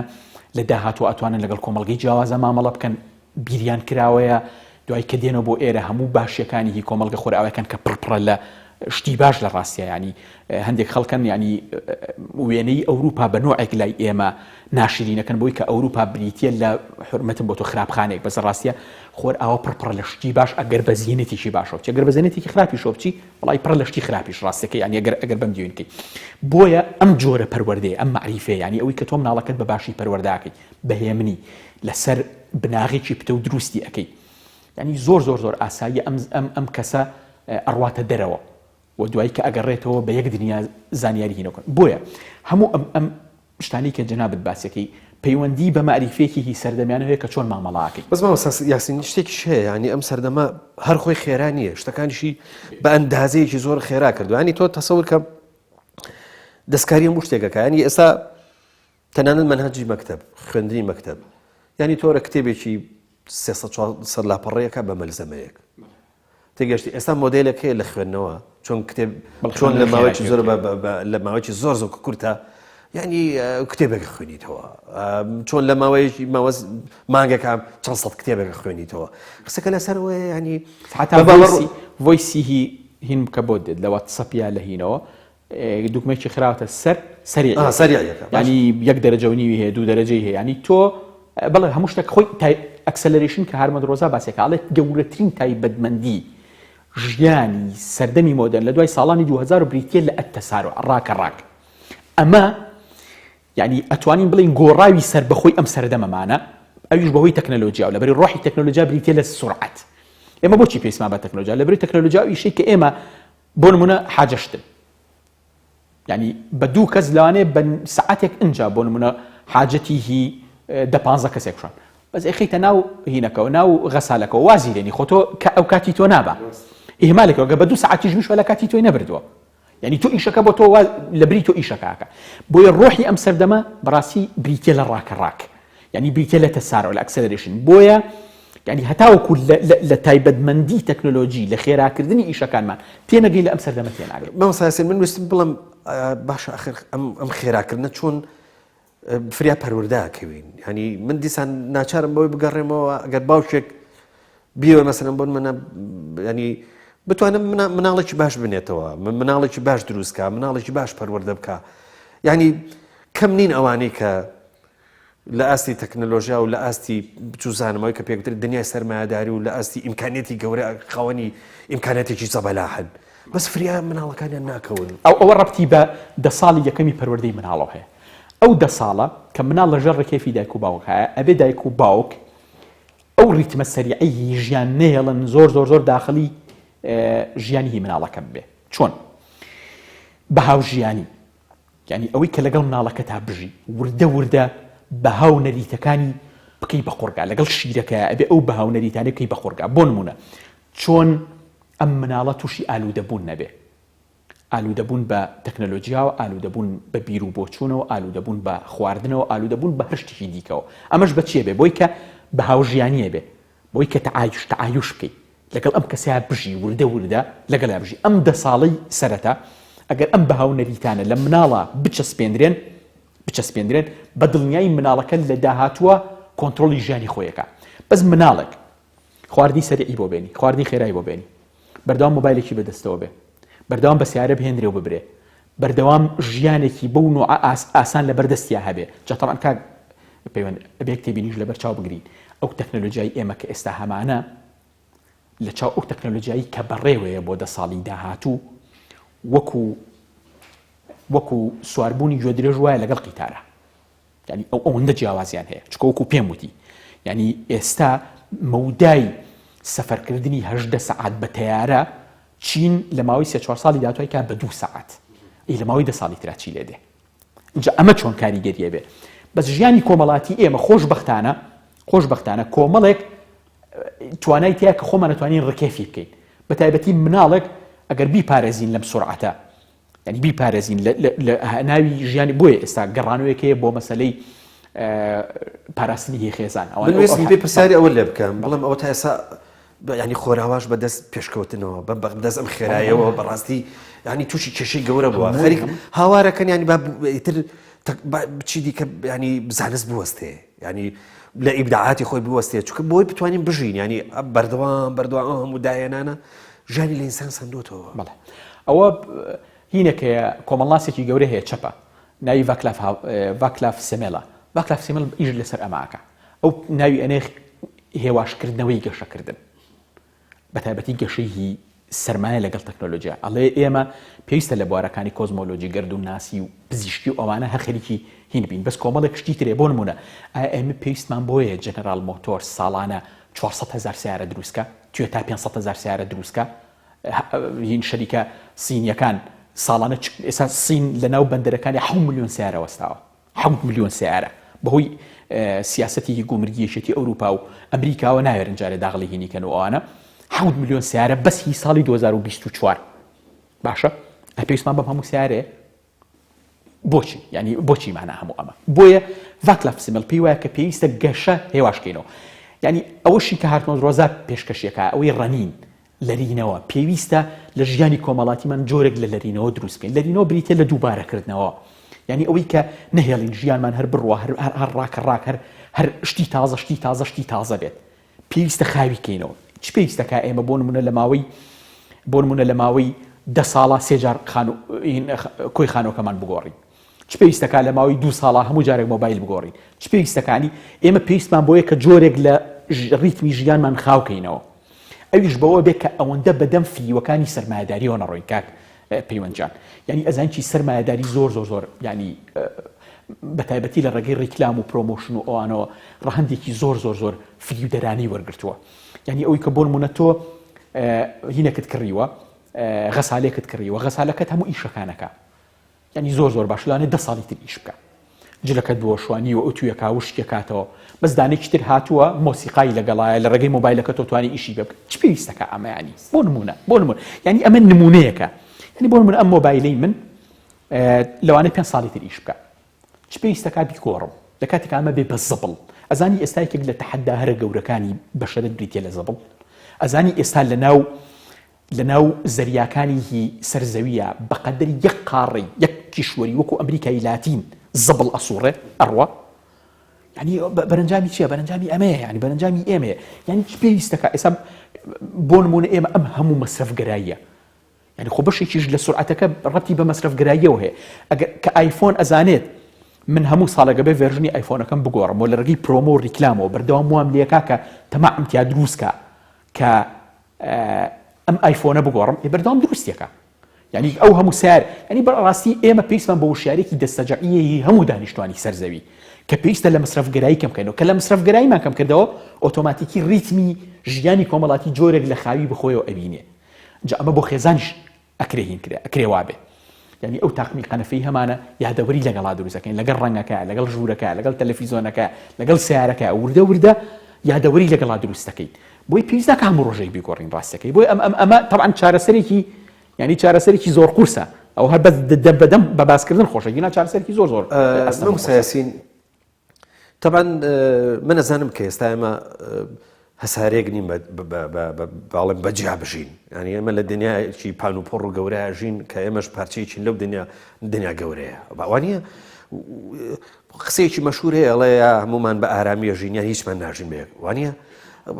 لە داهاتوە ئەتوانن لەگەڵ کۆمەڵگەی جیاوازە مامەڵە بکەن بیریان کراوەیە دوای کە دێنەوە بۆ ئێرە هەموو باشیەکانی هی کۆمەڵگە خۆراوەکان کە پڕپڕە شتی باش لە ڕاستیە ینی هەندێک خەڵکن ینی وێنەی ئەوروپا بە نوعێک لای ئێمە ناشرینەکەن بۆی کە ئەوروپا بریتە لە حرمەتم بۆ تۆ خراپخانێک بەس ڕاستیە خۆر ئەوە پڕ لە شتی باش ئەگەر بەزیێنێتێکی باشەوە چەگەر بەزێنێتێکی خراپی شۆ بچی وڵی پڕ لە شتی خراپیش ڕاستەکە ینی ئەگەر بەم دیوینکەی بۆیە ئەم جۆرە پەروەردەیە ئەم معریفێ ینی ئەوەی کە تۆ مناڵەکەت بە باشی پەروەرداکەی بەهێمنی لەسەر بناغێکی پتە و دروستی ئەەکەی ینی زۆر ئاساییە ئەم کەسە ئەڕواتە دەرەوە و دوایی کە ئەگەڕێتەوە بە یەک دنیا زانیاری هینەکەن بۆیە هەموو ئەم شتانی کە جەنابەت باسەکەی پەیوەندی بە معریفێکی هی سەردەمیانەوەیە کە چۆن مامەڵاکەی بەس مامۆستا یاسین شتێکیش هەیە ینی ئەم سەردەما هەر خۆی خێرا نییە شتەکانیشی بە ئەندازەیەکی زۆر خێرا کردو ینی تۆ تەسەور کە دەستکاری هەموو شتێکەکە ینی ئێستا تەنانەت منهەجی مەکتەب خوێندنی مەکتەب ینی تۆرە کتێبێکی 300 لاپەڕەیەەکە بە مەلزەمەیەک تێگەشتی ئێستا مۆدلێک هەیە لە خوێندنەوە چۆن کتێب چۆن لە ماوەیەکی زۆر لە ماوەیەکی زۆر کورتە ینی کتێبێک خوێنیتەوە چۆن لە ماوەیەکی مانگەکە چەند سەد کتێبێک خوێنیتەوە قسەکە لەسەرەوەی ینی ڤۆیسی هین کە بۆ دێت لە واتسەپیا لە هینەوە دوکمێکی خراوەتە سەریعەکە ینی 1 دەرەجە و نیوی هەیە 2 دەرەجەی هەیە ینی تۆ بەڵێ هەموو شتێک خۆی ئەکسەلەرێشن کە هارمەند ڕۆزا باسێکاڵێت گەورەترین تایبەتمەندی ژیانی سەردەمی مۆدەرن لە دوای ساڵانی 2000 بریتیە لە ئەتەسارۆ ڕاک ئەمە یعنی ئەتوانین بڵین گۆڕاوی سەر بەخۆی ئەم سەردەمەمانە ئەویش بەهۆی تەکنۆلۆژیا و لەبەری ڕۆحی تەکنۆلۆژیا بریتیە لە سورعەت ئێمە بۆچی پێویستمان بە تەکنۆلۆژیا لەبەری تەکنۆلۆژیا ئیشەی کە ئێمە بۆ نمونە حاجەشتن یعنی بە دوو کەس لەوانەیە بە سەعاتێک ئەنجا بۆ نمونە حاجەتی هی 10-15 کەسێکشان بەس ئەخیتە ناو هینەکەەوە ناو غەسالەکەەوە وازی لێنی خۆ تۆ کە ئەو کاتی تۆ نابە ئیهمالێکەوە گە بە 2 ساعتیش میشوە لە کاتی تۆی نەبردووە یعنی تۆ ئیشەکە بۆ تۆ لە بری تۆ ئیشەکەکە بۆیە ڕۆحی ئەم سەردەمە بەڕاستی بریتە لە ڕاک یعنی بریتە لە تەسارۆ لە ئەکسەلەرێشن بۆیە یعنی هەتاوەکو لە تایبەتمەندی تەکنۆلۆژی لە خێراکردنی ئیشەکانمان تێنەگەی لە ئەم سەردەمە تێناگەێت مامۆستا یاسین من ویستم بڵم باشە ئەخر ئەم خێراکردنە چۆن فریا پەروەرداکەوین ینی من دیسان ناچارم بەوەی بگەڕێمەوە ئەگەر باوشێک بیوە مەسەلەن بۆن منە ینی بتوانم مناڵێکی باش بنێتەوە مناڵێکی باش دروستکە مناڵێکی باش پەروەردە بکە ینی کەم نین ئەوانەی کە لە ئاستی تەکنۆلۆژیا و لە ئاستی بچووزانەوەی کە پێکتر دنیای سەرمایه‌داری و لە ئاستی ئیمکانێتی گەورە خاوەنی ئیمکانێتێکی زەبەلاحن بەس فریا مناڵەکانیان ناکەون ئەوە ڕەبتی بە 10 ساڵی یەکەمی پەروەردەی مناڵەوە هەیە ئەو 10 ساڵە کە مناڵ لەژێر ڕێکێفی دایک و باوک هەیە ئەبێ دایک و باوک ئەو ریتمە سەریعی ژیان نێڵن زۆر داخلی ژیانی هی مناڵەکەم بێ چۆن بە هاوژیانی یعنی ئەوەی کە لەگەڵ مناڵەکە تا بژی وردە بە هاو نەریتەکانی بکەی بە قورگا لەگەڵ شیرەکە ئەبێ ئەو بە هاو نەریتانە بکەی بە قورگا بۆ نمونە چۆن ئەم مناڵە تووشی ئالوودەبوون نەبێ ئالوودەبوون بە تەکنۆلۆژیا و ئالوودەبوون بە بیر و بۆچوونەوە ئالوودەبوون بە خواردنەوە ئالوودەبوون بە هەر شتێکی دیکەوە ئەمەش بە چیە بێ بۆی کە بە هاوژیانیە بێ بۆی کە تەعایوش بکەیت لەگەڵ ئەم کەسیا بژی وردە لەگەڵ بژی ئەم 10 ساڵەی سەرەتا ئەگەر ئەم بە هاو نەریتانە لە مناڵە بچەسپێندرێن بە دڵنیایی مناڵەکە لە داهاتووە کۆنتترۆلی ژیانی خۆیەکە بەس مناڵێک خواردنی سەریعی بۆ بێنی خواردنی خێرایی بۆ بێنی بەردەوام مۆبایلێکی بەدەستەوە بێ بەردەوام بە سیارە بهێنرێ و ببرێ بەردەوام ژیانێکی بەو نوع ئاسان لە بەردەستیا هەبێ جاتەمان کاک پەیوەند ئەبێ کتێبینیش لەبەر چاو بگرین ئەو تەکنۆلۆژیای ئێمە کە ئێستا هەمانە لە چاو ئەو تەکنۆلۆژیایی کە بەڕێوەیە بۆ 10 ساڵی داهاتوو وەکو سواربوونی گوێدرێژ وایە لەگەڵ قیتارە یعنی ئەوەندە جیاوازیان هەیە چکە وەکو پێم وتی یعنی ئێستا مەودای سەفەرکردنی 18 سەعات بە تەیارە چین لە ماوەی 3-4 ساڵی داهاتووی کە بە 2 سەعات لە ماوەی 10 ساڵی ترا چی لێ دێ اینجا ئەمە چۆن کاریگەریە بێ بەس ژیانی کۆمەڵاتی ئێمە خۆشبەختانە کۆمەڵێک توانای تیا کە خۆمان نتوانین ڕکێفی بکەین بە تایبەتی مناڵێک ئەگەر بیپارێزین لەم سورعەتە یعنی بیپارێزین لە ناوی ژیانی بۆیە ئێستا گەڕانەوەیەکەیە بۆ مەسەلەی پاراستنی هی خێزان ئەوە پرسیاری ئەوە لێ بکەم بەڵام ئەوە تا ئێستا ینی خۆراواش بەدەست پێشکەوتنەوە بەدەست ئەم خێرایەوە بەڕاستی ینی تووشی کێشەی گەورە بووە خەریک هاوارەکەن ینی ئیتر چی دیکە ینی بزانست بوەستێ ینی لە ئیبداعاتی خۆی بوەستێ چونکە بۆی بتوانین بژین ینی بەردەوام هەموو داهێنانە ژیانی لە ئینسان سەندۆتەوە بەڵێ ئەوە هینێکە کۆمەڵاسێکی گەورە هەیە چەپە ناوی ڤاکلاف سێمێڵە. ڤاکلاف سێمێڵ ئیژ لەسەر ئەماکە، ئەو ناوی ئەنێ هێواشکردنەوەی گەشەکردن، بە تایبەتی گەشەی سەرمایە لەگەڵ تەکنۆلۆژیا. ئەڵێ ئێمە پێویستە لە بوارەکانی کۆزمۆلۆژی گەردووناسی و پزیشکی و ئەوانە هەر خەریکی هین بین، بەس کۆمەڵێک شتی ترێ. بۆ نمونە ئایا ئێمە پێویستمان بۆیە جەنەرال مۆتۆر ساڵانە 400,000 سیارە دروستکە، تا 500,000 سیارە دروستکە؟ هین شەریکە سینیەکان ساڵانە ئێستا سین لە ناو بەندەرەکانی 7 ملیۆن سیارە وەستاوە، 7 ملیۆن سیارە بەهۆی سیاسەتی گومرگیەشێتی ئەوروپا و ئەمریکاوە ناوێرن جارێ داغڵی هینیکەن و ئەوانە 7 ملیۆن سیارە بەس هی ساڵی 2024. باشە پێویستمان بەم هەموو سیارێ بۆچی؟ ینی بۆچی مانە هەموو ئەمە؟ بۆیە ڤاکلاف سێمێڵ پێی وایە کە پێویستە گەشە هێواشکەینەوە. ینی ئەوەشی کە هارتمۆن ڕۆزا پێشکەشیەکە ئەوەی ڕەنین لەرینەوە پێویستە لە ژیانی کۆمەڵاتیمان جۆرێک لە لەرینەوە دروست بکەین. لەرینەوە بریتە لە دووبارەکردنەوە، ینی ئەوەی کە نەهێڵین ژیانمان هەر بڕوە هەر ڕاک هەر شتی تازە بێت. پێویستە خاوی کەینەوە. چ پێویستەکە ئێمە بۆ نمونە لە ماوەی 10 ساڵە 3 جار کۆی خانۆکەمان بگۆڕین؟ چ پێویستەکە لە ماوەی 2 ساڵە هەموو جارێک مۆبایل بگۆڕین؟ چ پێویستەکانی ئێمە پێویستمان بۆیە کە جۆرێک لە ڕیتمی ژیانمان خاوکەینەوە. ئەویش بەوە بێت کە ئەوەندە بەدەم فیوەکانی سەرمایه‌داریەوە نەڕۆین. کاک پەیوەندجان، ینی ئەزان چی سەرمایه‌داری زۆر ینی بە تایبەتی لە ڕێگەی ڕیکلام و پرۆمۆشن و ئەوانەوە ڕەهەندێکی زۆر فریودەرانی وەرگرتووە. ینی ئەوەی کە بۆ نمونە تۆ هینەکەت کڕیوە، غەسالێکت کڕیوە، غەسالەکەت هەموو ئیشەکانەکە، ینی زۆر باش لەوانێ 10 ساڵی تر ئیش بکە، جلەکەت بۆ شوانی و ئۆتویەکە وشکێکاتەوە، بەس دانێکی تر هاتووە مۆسیقای لەگەڵایە لە ڕێگەی مۆبایلەکە تۆ توانی ئیشی بکە. چ پێویستەکە ئەمە؟ ینی بۆ نمونە ینی ئەمە نمونەیەکە. ینی بۆ نمونە ئەم مۆبایلەی من لەوانەیە 5 ساڵی تر ئیش بکە. چ پێویستەکە بیگۆڕم لە کاتێک ئەمە بێ بە زەبڵ؟ ئەزانی ئێستا یەکێک لە تەحەدا هەرە گەورەکانی بەشەرت بریتە لە زەبڵ. ئەزانی ئێستا لەناو زەریاکانی سەرزەویە بەقەدەر یەک قاڕی یەک کیشوەری وەکو ئەمریکای لاتین زەبڵ ئەسوڕێ ئەڕوە. ینی بەرەنجامی چییە؟ بەرەنجامی ئەمەیە، ینی بەرەنجامی ئێمەیە. ینی چ پێویستەکە ئێستا بۆ نمونە ئێمە ئەم هەموو مەسرفگەراییە، ینی خۆ بەشێکیش لە سورعەتەکە ڕەبتی بە مەسرفگەراییەوە هەیە. ئەگەر کە ئایفۆن ئەزانێت من هەموو ساڵەکە بێ ڤێرژنی ئایفۆنەکەم بگۆڕم و لە ڕێگەی پرۆمۆ و ڕیکلامەوە بەردەوام وام لێکا کە تەماعمتیا دروستکە کە ئەم ئایفۆنە بگۆڕم، بەردەوام دروستیەکە. ینی ئەو هەموو سیار، ینی بەڕاستی ئێمە پێویستمان بە وشارێکی دەستەجەعیەی هەموو دانیشتوانی سەرزەوی کە پێویستە لە مەسرفگەرایی کەم بکەینەوە، کە لە مەسرفگەراییمان کەم کردەوە ئۆتۆماتیکی ریتمی ژیانی کۆمەڵاتی جۆرێک لە خاوی بخۆیەوە ئەبینێ. جا ئەمە بۆ خێزانیش ئەکرێ وابێ. ینی ئەو تاقمی قەنەفەی هەمانە یادەوەری لەگەڵا دروستەکەین، لەگەڵ ڕەنگەکە، لەگەڵ ژوورەکە، لەگەڵ تەلەڤیزۆنەکە، لەگەڵ سیارەکە، وردە یادەوەری لەگەڵا دروستەکەین. بۆی پێویستە کە هەموو ڕۆژەی بیگۆڕین ڕاستەکەی. بۆی ئەمە طبعاً چارەسەرێکی زۆر قورسە، ئەو هەر بەدەم بە باسکردن خۆشە، گینا چارەسەرێکی زۆر سیاسین. طبعاً من ئەزانم کە ئێستا ئێمە هەسارێک نیم باڵێم بەجیا بژین، ینی ئێمە لە دنیاکی پان و پۆڕ و گەورەیە ژین کە ئێمەش پارچەیەکی لەو دنیا گەورەیە. باوانە قسەیەکی مەشهور هەیە، ئەڵێ هەمومان بە ئارامیە ژین، یان هیچمان ناژین بێ. وانە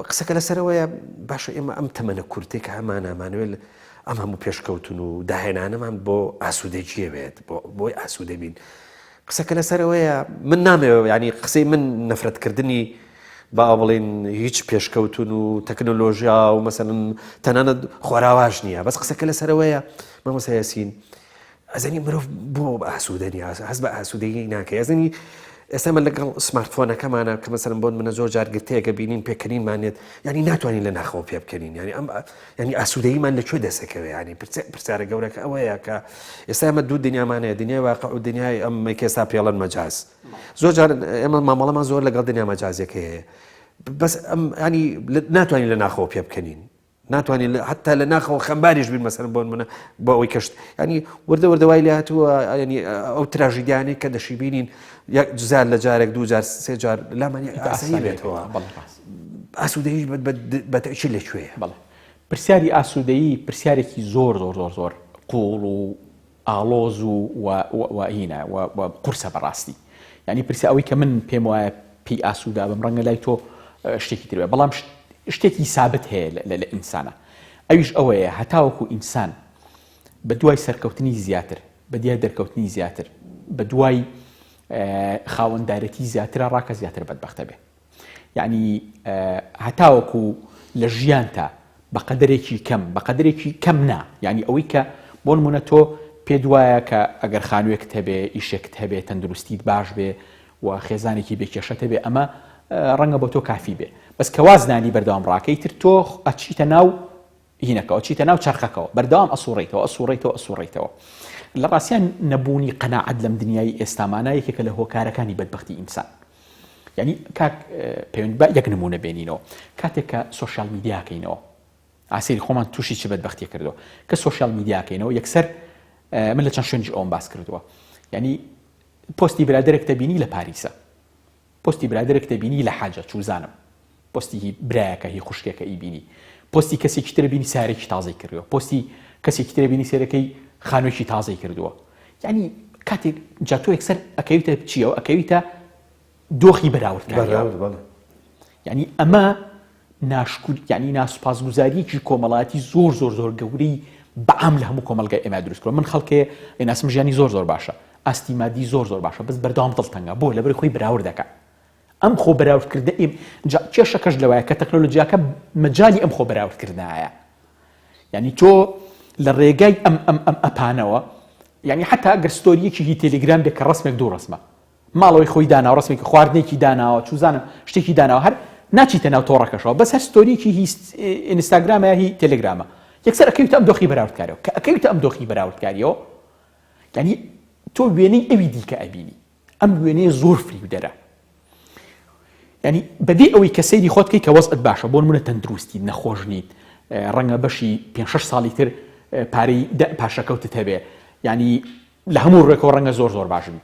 قسەکە لەسەرەوەیە باشە ئێمە ئەم تەمەنە کورتێک ئەمانەمانوێت ئەم هەموو پێشکەوتن و داهێنانەمان بۆ ئاسوودەیەکیە بێت، بۆی ئاسوودە بین. قسەکە لەسەرەوەیە من نامەوێ، ینی قسەی من نەفرەتکردنی با بڵین هیچ پێشکەوتن و تەکنۆلۆژیا و مەسەڵەن تەنانەت خۆراواژ نییە، بەس قسەکە لەسەرەوەیە مامۆستا یاسین ئەزانی مرۆڤ بۆ ئاسوودە نیە، هەست بە ئاسوودەیی ناکەی. ئەزانی ئێستا من لەگەڵ سمارتفۆنەکەمانە کە مەسەڵەن بۆن منە زۆر جار گرتەیەکە بینین پێکەنینمانێت، ینی ناتوانین لە ناخەوە پێ بکەنین، ینی ئاسوودەییمان لەکوێ دەسەکەوێ. ینی پرسیارە گەورەکە ئەوەیە کە ئێستا ئەمە دوو دنیامانەیە، دنیای واقع و دنیای ئەم ئێستا پێڵەن مەجاز. زۆر جار ئێمە مامەڵەمان زۆر لەگەڵ دنیا مەجازیەکە هەیە، بەس ینی ناتوانین لە ناخەوە پێ بکەنین، ناتوانین حتا لە ناخەوە خەمباریش بین مەسەڵەن بۆن منە بۆ ئەوەی کەشت، ینی وردەوای لێ هاتووە، ینی ئەو تراژیدیانێک کە دەشی بینین یەک جار لە جارێک 2 جار 3 جار لامانی ئاسایی بێتەوە. ئاسوودەیی بەتەکیل لەکوێیە؟ پرسیاری ئاسوودەیی پرسیارێکی زۆر قوڵ و ئاڵۆز و هینە و قورسە بەڕاستی. ینی پرسیار ئەوەی کە من پێم وایە پێی ئاسوودا بم ڕەنگە لای تۆ شتێکی تر بێ، بەڵام شتێکی سابت هەیە لە ئینسانە، ئەویش ئەوەیە هەتاوەکو ئینسان بە دوای سەرکەوتنی زیاتر، بە دوای دەرکەوتنی زیاتر، بە دوای خاوەنددارەتی زیاترە ڕاکە زیاتر بەدبەختە بێ. یعنی هەتاوەکو لە ژیانتا بە قەدرێکی کەم نا، یعنی ئەوەی کە بۆ نمونە تۆ پێ دوایە کە ئەگەر خانوویەکت هەبێ، ئیشێکت هەبێ، تەندروستیت باش بێ و خێزانێکی بێکێشەت هەبێ، ئەمە ڕەنگە بۆ تۆ کافی بێ. بەس کە وازنانی بەردەوام ڕاکەی تر تۆ ئەچیتە ناو هینەکەەوە، چیتە ناو چرخەکەەوە، بەردەوام ئەسوڕیتەوە. لە ڕاستیان نەبوونی قەناعەت لەم دنیای ئێستامانە یەکێکە لە هۆکارەکانی بەدبەختی ئینسان. یعنی کاک پەیوەند بە یەک نمونە بێنینەوە، کاتێک کە سۆشیال میدیاکەینەوە، ئاسیری خۆمان تووشی چ بەدبەختی کردەوە کە سۆشیال میدیاکەینەوە، یەکسەر من لە چەند شوێنی ئەوم باس کردووە. یعنی پۆستی برادێک دەبینی لە پاریسە، پۆستی برادێک دەبینی لە حاجە چوزانم، پۆستی برایەکە هی خوشکێکە ئیبینی، پۆستی کەسێکی تر بینی سارێکی تازەی کردووە، پۆستی کەسێکی تر بینی سێرەکەی خانوویەکی تازەی کردووە. یعنی کاتێک جا تۆ یەکسەر ئەکەویتە چیەوە، ئەکەویتە دۆخی بەراوردکاری. یعنی ئەمە یعنی ناسوپاسگوزاریەکی کۆمەڵایەتی زۆر گەورەی بەعام لە هەموو کۆمەلگای ئێمە دروست کردووە. من خەڵکێ ئێناسم ژیانی زۆر باشە، ئاستی مادی زۆر باشە، بەس بەردەوام دڵتەنگە بۆ لەبەر خۆی بەراورد دەکات. ئەم خۆ بەراوردکردە کێشەکەش لەوایە کە تەکنۆلۆژیاکە مەجالی ئەم خۆ بەراوردکردنایە. یعنی تۆ لە ڕێگای ئەم ئەپانەوە، یعنی حتا ئەگەر ستۆریەکی هی تێلێگرام بێت کە ڕسمێک دوو ڕسمە، ماڵەوەی خۆی داناوە، ڕسمێکی خواردنێکی داناوە، چوزانم شتێکی داناوە، هەر ناچیتە ناو تۆڕەکەشەوە، بەس هەر ستۆریەکی هی ئینستاگرامە یا هی تێلێگرامە، یەکسەر ئەکەویتە ئەم دۆخی بەراوردکاریەوە. کە ئەکەویتە ئەم دۆخی بەراوردکاریەوە، یعنی تۆ وێنەی ئەوی دیکە ئەبینی، ئەم وێنەیە زۆر فریودەرە. یعنی بەبێ ئەوەی کە سەیری خۆت کەی کە وەزعت باشە، بۆ نمونە تەندروستی نەخۆشنیت، ڕەنگە بەشی 5-6 ساڵی تر پارەی پاشەکەوتت هەبێ، یعنی لە هەموو ڕێکەوە ڕەنگە زۆر باشن،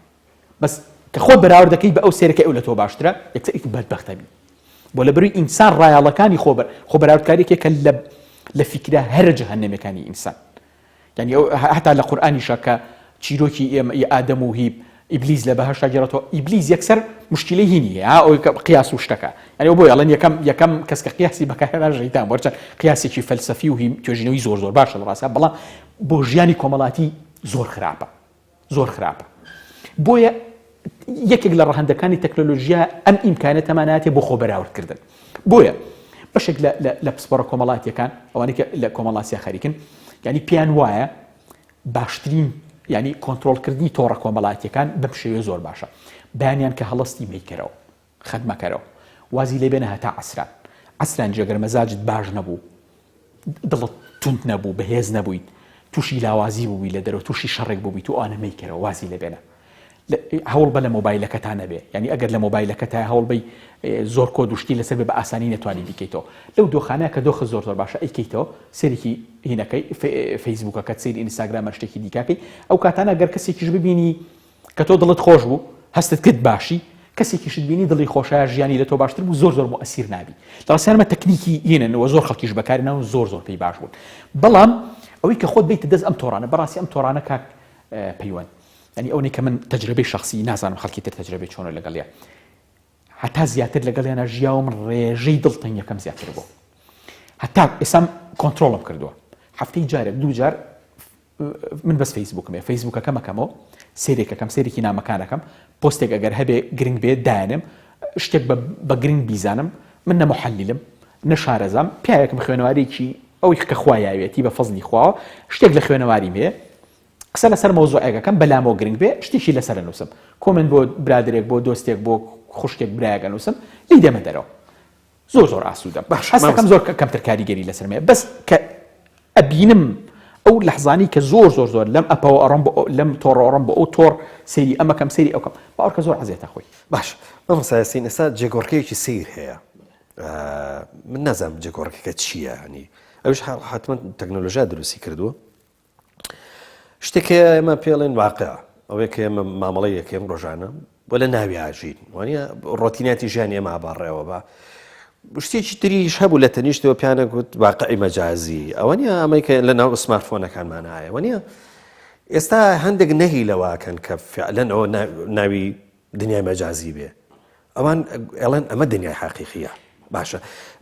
بەس کە خۆت بەراورد دەکەی بە ئەو سێرەکە ئەو لە تۆ باشترە، یەکسەر بەدبەختە بی. بۆ لەبەروی ئینسان ڕایاڵەکانی خۆ بەراوردکاریەکە لە فیکرە هەرە جەهەنەمەکانی ئینسان. یعنی هەتا لە قورئانیشە کە چیرۆکی ئادەم و هیب ئیبلیس لە بەهەشتا گێڕێتەوە، ئیبلیس یەکسەر مشکلەی هینیە ئەوەی قیاس و شتەکە، یعنی بۆ یاڵێن یەکەم کەس کە قیاسی بەکارهێنا ژەیتان، بۆچەند قیاسێکی فەلسەفی و توێژینەوەی زۆر باشە لە ڕاستە، بەڵام بۆ ژیانی کۆمەڵاتی زۆر خراپە. بۆیە یەکێک لە ڕەهەندەکانی تەکنۆلۆژیا ئەم ئیمکانە تەمانەتێ بۆ خۆ بەراوردکردن. بۆیە بەشێک لە پسپۆڕە کۆمەڵاتیەکان ئەوانەی کە لە کۆمەڵاتیا خەریکن، یعنی پێیان وایە باشترین یعنی کۆنتڕۆڵکردنی تۆڕە کۆمەڵاتیەکان بەم شێوەیە زۆر باشە. بەیانیان کە هەڵەستی مەیکەرەوە، خەدمەکەرەوە، وازی لێ بێنە هەتا عەسران جێگەر مەزاجت باش نەبوو، دڵت توند نەبوو، بەهێز نەبوویت، تووشی لاوازی بووی لە دەرەوە، تووشی شەڕێک بوویت و ئەوانە مەیکەرەوە، وازی لێ بێنە. هەوڵ بە لە مۆبایلەکەتان نەبێ، یعنی ئەگەر لە مۆبایلەکەتە هەوڵ بی زۆر کۆد و شتی لەسەر بێ بە ئاسانی نەتوانی بیکەیتەوە. لەو دۆخانەیە کە دۆخە زۆر باشە ئەیکەیتەوە، سەرێکی هینەکەی فەیسبووکەکەت، سەیری ئینستاگرام، شتێکی دیکاکەی، ئەو کاتانە ئەگەر کەسێکیش ببینی کە تۆ دڵت خۆش بوو، هەستت کرد باشی، کەسێکیشت بینی دڵی خۆشایە، ژیانی لە تۆ باشتر بوو، زۆر مؤثیر نابی. لە ڕاستیانمە تەکنیکی هینەوە زۆر خەڵکیش بەکارهێناون، زۆر پێی باش بوون. بەڵام ئەوەی کە خۆت بیتە دەست ئەم تۆڕانە، بەڕاستی ئەم تۆڕانە کاک پەیوەند، یعنی ئەوەی کە من تەجربەی شخصی نازانم خەڵکی تر تەجربەی چۆنە لەگەڵیە، هەتا زیاتر لەگەڵیانە ژیاوە من ڕێژەی دڵتەنگیەکەم زیاتر بوو، هەتا ئێسام کۆنتڕۆڵم کردووە. هەفتەی جارێک دوو جار من بەس فەیسبووکم، فەیسبووکەکەمەکەمەوە سێرێکەکەم، سێرێکی نامەکانەکەم، پۆستێک ئەگەر هەبێ گرنگ بێت دایانم، شتێک بە گرنگ بیزانم، من نەمحەلیلم نەشارەزام، پیاوێکم خوێنەوارێکی ئەوەی کە خوایاوێتی بە فەزلی خواوە، شتێک لە خوێنەواریم هەیە، قسە لەسەر مۆزوعەکەم بەلامەوە گرنگ بێ، شتێکی لەسەر نووسم، کۆمنت بۆ برادرێک، بۆ دۆستێک، بۆ خوشکێک، برایەکە نووسم، لی دەمە دەرەوە، زۆر ئاسوودە، هەستەکەم زۆر کەمتر کاریگەری لەسەرمێ، بەس کە ئەبینم ئەو لەحظانی کە زۆر لەم ئەپەوە ئەڕۆم، لەم تۆڕە ئەڕۆم بۆ ئەو تۆڕ، سەیری ئەمەکەم، سەیری ئەوکەم، باوەڕ کە زۆر عەزیێتە خۆی. باش، مەمەستا یاسین، ئێستا جێگۆڕکەیەکی سیر هەیە، من نازانم جێگۆڕکەکە چییە، ینی ئەوش حتمما تەکنۆلۆژیا دروستی کردووە، شتێکە ئێمە پێڵێن واقع، ئەوەیە کە ئێمە مامەڵەی یەکەم ڕۆژانە بۆ لە ناوی ئاژین، وانە ڕۆتیناتی ژیانی ئێمە ئاباڕێەوە بە شتێکی تریش هەبوو لە تەنیشتەوە پیانە گوت واقعی مەجازی، ئەوە نیە ئەمەی کە لە ناو سمارتفۆنەکانمان هەیە، وانە ئێستا هەندێک نەهی لەواکەن کە فعلەن ئەوە ناوی دنیای مەجازی بێ، ئەوان ئێڵێن ئەمە دنیای حەقیقیە.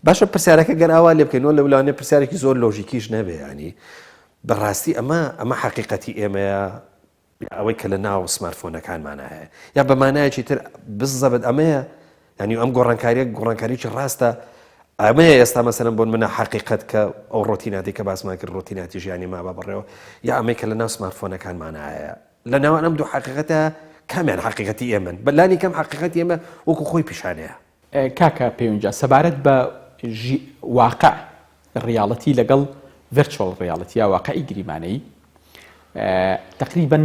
باشە پرسیارەکە گەر ئاوا لێ بکەینەوە، لە وڵانێ پرسیارێکی زۆر لۆژیکیش نەبێ، ینی بەڕاستی ئەمە حقیقەتی ئێمەیە ئەوەی کە لە ناو سمارتفۆنەکانمانە هەیە یا بەمانایەکی تر بزەبت ئەمەیە ینی ئەم گۆڕانکاریی ڕاستە ئەمەیە ئێستا مەسەلەن بۆن منە حقیقەت کە ئەو ڕۆتیناتی کە باسمان کرد ڕۆتیناتی ژیانی ما بە بڕێەوە یا ئەمەی کە لە ناو سمارتفۆنەکانمانە هەیە لە ناوان ئەم دوو حقیقەتە کامیان حقیقەتی ئێمن بەلانی کەم حقیقەتی ئێمە وەکو خۆی پیشانەیە کاکە پەیوەنجا سەبارەت بە واقع ڕیاڵەتی لەگەڵ ڤرچوەڵ ڕیاڵەتی یا واقعی گریمانەیی تقریبا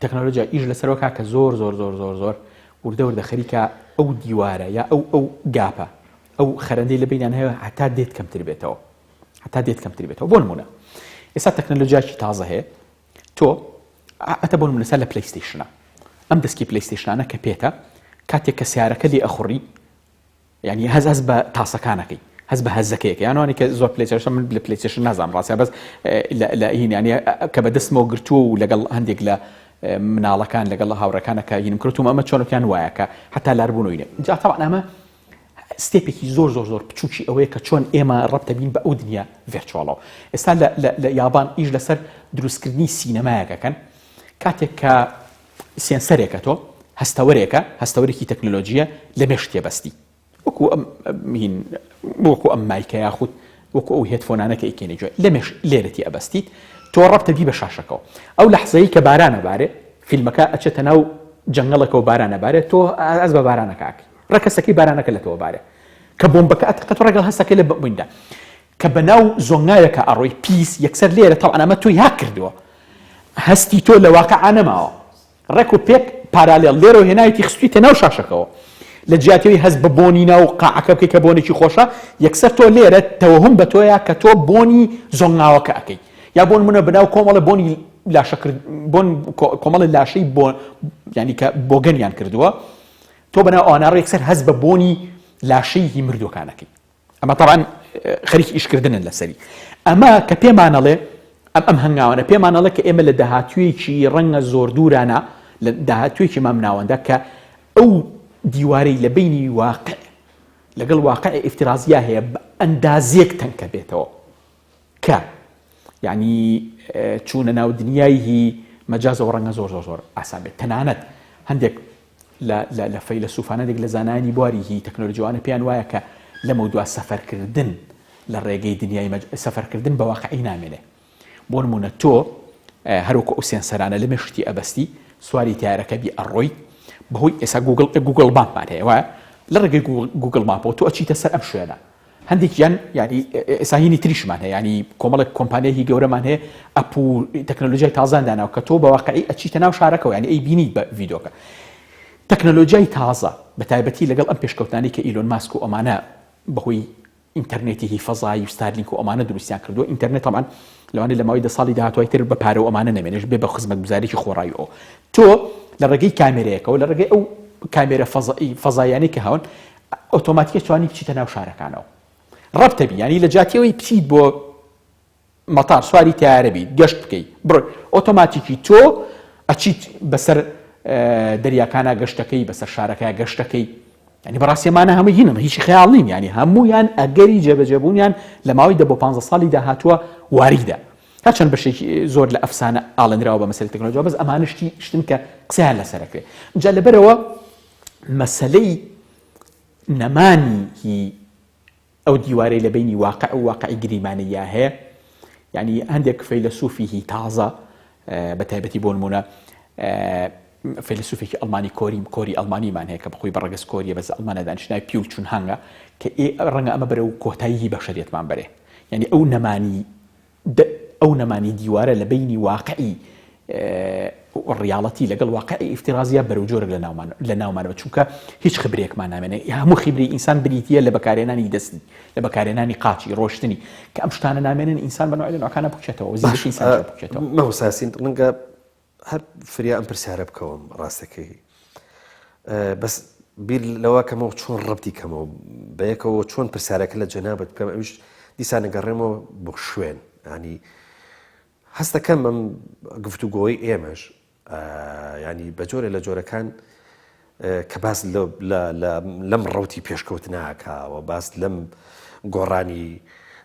تەکنۆلۆژیا ئیش لەسەرەوە کاکە زۆر زۆر زۆر زۆر زۆر وردە وردە خەریکە ئەو دیوارە یا ئەو گاپە ئەو خەرەندەی لە بینیان هەیە هەتا دێت کەمتر بێتەوە بۆ نمونە ئێستا تەکنۆلۆژیاکی تازە هەیە تۆ ئەتە بۆ نمونە لە پلەیستیشنە ئەم دەسکی پلەیستیشنانە کە پێتە کاتێک کە سیارەکە لێ ئەخوڕی یعنی هەز بە تاسەکانەکەی هەز بە هەزەکەیەکە یانوانی کە زۆر پلەیستیشن من لە پلەیستیشن نازانم ڕاستە بەس لە هین ینی کە بەدەستمەوە گرتووە و لەگەڵ هەندێک لە مناڵەکان لەگەڵ هاوڕەکانەکە هینم کردوم ئەمە چۆنەکیان وایەکە هەتا لاربوونەوەینە جا تەواو ئەمە ستێپێکی زۆر زۆر زۆر بچووکی ئەوەیە کە چۆن ئێمە ڕەبتە بین بە ئەو دنیا ڤێرچوەڵەوە ئێستا لە یابان ئیش لەسەر دروستکردنی سینەمایەکەکەن کاتێک کە سێنسەرێکە تۆ هەستەوەرێکی تەکنۆلۆژیە لە مێشتێ بەستی وەکو ئەم مایکە یاخود وەکو ئەو هێدفۆنانەکە ئیکێنێ گوێ لە مێش لێرەتی ئەبەستیت تۆ ڕەبتە بی بە شاشەکەەوە ئەو لەحزەیە کە بارانە بارێ فیلمەکە ئەچێتە ناو جەنگەڵەکە و بارانە بارێت تۆ ئەس بە بارانەکەکی ڕەکەسەکەی بارانەکە لە تۆ بارێ کە بۆمبەکە ئەتەقەت ڕەگەڵ هەستەکە لە بوویندا کە بەناو زۆنگایەکە ئەڕۆی پیس یەکسەر لێرە تەواو ئەمە تۆ یا کردووە هەستی تۆ لە واقعە نەماوە ڕێک و پێک پارالێڵ لێرە هێنایەتی خستویتە ناو شاشەکەەوە لە جیاتەوەی هەست بە بۆنی ناو قاعەکە بکەی کە بۆنێکی خۆشە یەکسەر تۆ لێرە تەوەهم بە تۆیە کە تۆ بۆنی زۆنگاوەکە ئەەکەی یا بۆن منە بناو کۆمەڵە بۆنی لاشەکرد بۆن کۆمەڵی لاشەی بۆ ینی کە بۆگەنیان کردووە تۆ بەناو ئەوانە یەکسەر هەست بە بۆنی لاشەی مردوەکانەکەی ئەمە تەڵان خەریکی ئیشکردنن لەسەری ئەمە کە پێمانەڵێ ئەم هەنگاوانە پێمانەڵێ کە ئێمە لە داهاتوویەکی ڕەنگە زۆر دوورانە لە داهاتوویەکی مام ناوەندە کە ئەو دیوارەی لە بینی واقع لەگەڵ واقع ئیفترازیە هەیە بە ئەندازێک تەنکە بێتەوە کە یعنی چوونە ناو دنیای مەجازەوە ڕەنگە زۆر زۆر زۆر ئاسان بێت تەنانەت هەندێک لە فەیلسوفانەێک لە زانانی بواریی تەکنۆلۆژیوانە پێیان وایە کە لەمە دووە سەفەرکردن لە ڕێگەی دنیای سەفەرکردن بە واقعی نامێنێ بۆ نمونە تۆ هەروکە ئەو سێنسەرانە لە مێشتی ئەبەستی سواری تیارەکە بی ئەڕۆی بەهۆی ئێستا گوگل ماپمان هەیە وایە لە ڕێگەی گوگل ماپەوە تۆ ئەچیتە سەر ئەم شوێنە هەندێکیان ینی ئێساهینی تریشمان هەیە ینی کۆمەڵێک کۆمپانیایەکی گەورەمان هەیە ئەپ و تەکنۆلۆژیای تازانداناوە کە تۆ بە واقعی ئەچیتە ناو شارەکەەوە ینی ئەی بینیت بە ڤیدۆکە تەکنۆلۆژیای تازە بە تایبەتی لەگەڵ ئەم پێشکەوتانی کە ئیلۆن ماسک و ئەمانە بەهۆی ئینتەرنێتی فەزایی و ستارلینک و ئەمانە دروستیان کردووە ئینتەرنێت تەمان لەوانەیە لە ماوەی 10 ساڵی داهاتوای تر بە پارە و ئەمانە نەمێنێش بێ بە خزمەتگوزاریی خۆڕایی ئەو تۆ لە ڕێگەی کامێرەیەکەوە لە ڕێگەی ئەو کامێرە فەزاییانەی کە هەون ئۆتۆماتیکە توانی بچیتە ناو شارەکانەوە ڕەبتە بی ینی لە جاتیەوەی بچیت بۆ مەتار سواری تیارە بیت گەشت بکەیت بڕۆی ئۆتۆماتیکی تۆ ئەچیت بەسەر دەریاکانە گەشتەکەی بەسەر شارەکە گەشتەکەی ینی بەڕاستیمانە هەمووی هینم هیچی خەیاڵ نیم ینی هەموویان ئەگەری جێبەجێبوونیان لە ماوەی 15 ساڵی داهاتووە واریدا هەرچەند بەشێکی زۆر لە ئەفسانە ئاڵێنراوە بە مەسەلەی تەکنۆلۆژیا بەس ئەمانشتی شتن کە قسەیان لەسەرەکرێ جا لەبەرەوە مەسەلەی نەمانی ئەو دیوارەی لە بینی واقع و واقعی گریمانەیە هەیە ینی هەندێک فەیلسوفی تازە بە تایبەتی بۆ نمونە فەیلسوفێکی ئەڵمانی کۆری ئەڵمانیمان هەیە کە بەخۆی بەڕێگەز کۆریە بەس ئەڵمانە دانیشتناوی پیو چون هەنگە کە ڕەنگە ئەمە بەرەو کۆتایی بەشەریەتمان بەرێ ینی ئەو نەمانی دیوارە لە بینی واقعی ڕیاڵەتی لەگەڵ واقعی ئیفترازیە بەرەو جۆرە لە ناومانەوە چونکە هیچ خبرێکمان نامێنێ هەموو خبری ئینسان بریتیە لە بەکارێنانی دەستی لە بەکارێنانی قاچی ڕۆشتنی کە ئەم شتانە نامێنن ئینسان بەنوعی لەناوەکانە بکێتەوە زیندگی ئینسان بکێتەوە مەوساسین ڕەنگە هەر فریا ئەم پرسیارە بکەوم ڕاستەکەی بەس بیر لەوە کەمەوە چۆن ڕەبتی کەمەوە بەیەکەوە چۆن پرسیارەکە لە جەنابەت بکەم ئەویش دیسان نەگەڕێمەوە بۆ شوێن ینی هەستەکەم ئەم گفتوگۆی ئێمەش ینی بە جۆرە لە جۆرەکان کە باس لەم ڕەوتی پێشکەوت ناکاوە باس لەم گۆڕانی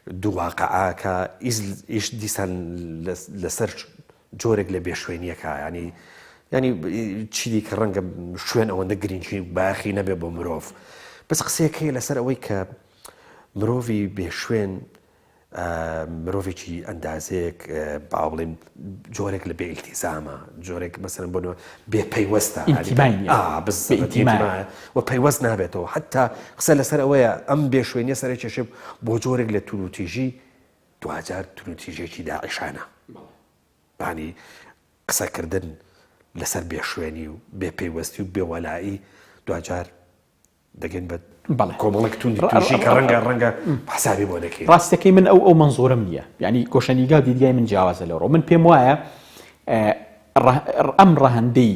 دوواقعە کە ئیش دیسان لەسەر جۆرێک لە بێشوێنیەکە ینی چیدی کە ڕەنگە شوێن ئەوەندە گرنگی باخی نەبێ بۆ مرۆڤ بەس قسەیەکەی لەسەر ئەوەی کە مرۆڤی بێشوێن مرۆڤێکی ئەندازەیەک با بڵێم جۆرێک لە بێئیلتیزامە جۆرێک مەسەرەن بۆ بێپەیوەستە و پەیوەست نابێتەوە حتا قسە لەسەر ئەوەیە ئەم بێشوێنیە سەرێک کێشێ بۆ جۆرێک لە تووتیژی دوجار تووتیژێکی داعشانە بانی قسەکردن لەسەر بێشوێنی و بێپەیوەستی و بێوەلایی دوجار دەگەن بە کۆمەڵێک توندی کە ڕەنگە حسابی بۆ دەکەین ڕاستەکەی من ئەو منزۆرم نییە ینی گۆشەنیگا و دیدگای من جیاوازە لەڕۆ من پێم وایە ئەم ڕەهەندەی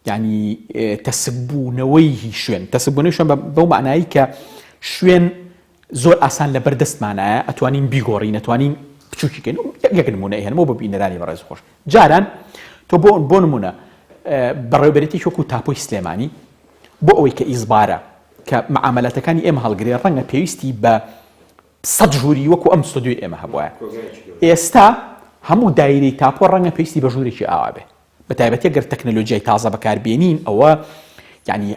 ینی تەسببوونەوەی شوێن تەسببوونەوەی شوێن بەو معنایی کە شوێن زۆر ئاسان لە بەردەستمانایە ئەتوانین بیگۆڕین نەتوانین بچووکیکەین یەک نمونە هێنمەوە بە بینەرانی بەڕێز خۆش جاران تۆ بۆ نمونە بەڕێوەبەرێتی وەکو تاپۆی سلێمانی بۆ ئەوەی کە ئیزبارە کە معاملاتەکانی ئێمە هەڵگرێ ڕەنگە پێویستی بە 100 ژووری وەکو ئەم ستۆدیۆی ئێمە هەبووە ئێستا هەموو دایرەی تاپۆ ڕەنگە پێویستی بە ژوورێکی ئاوا بێ بە تایبەتی گەر تەکنەلۆژیای تازە بەکاربێنین ئەوە ینی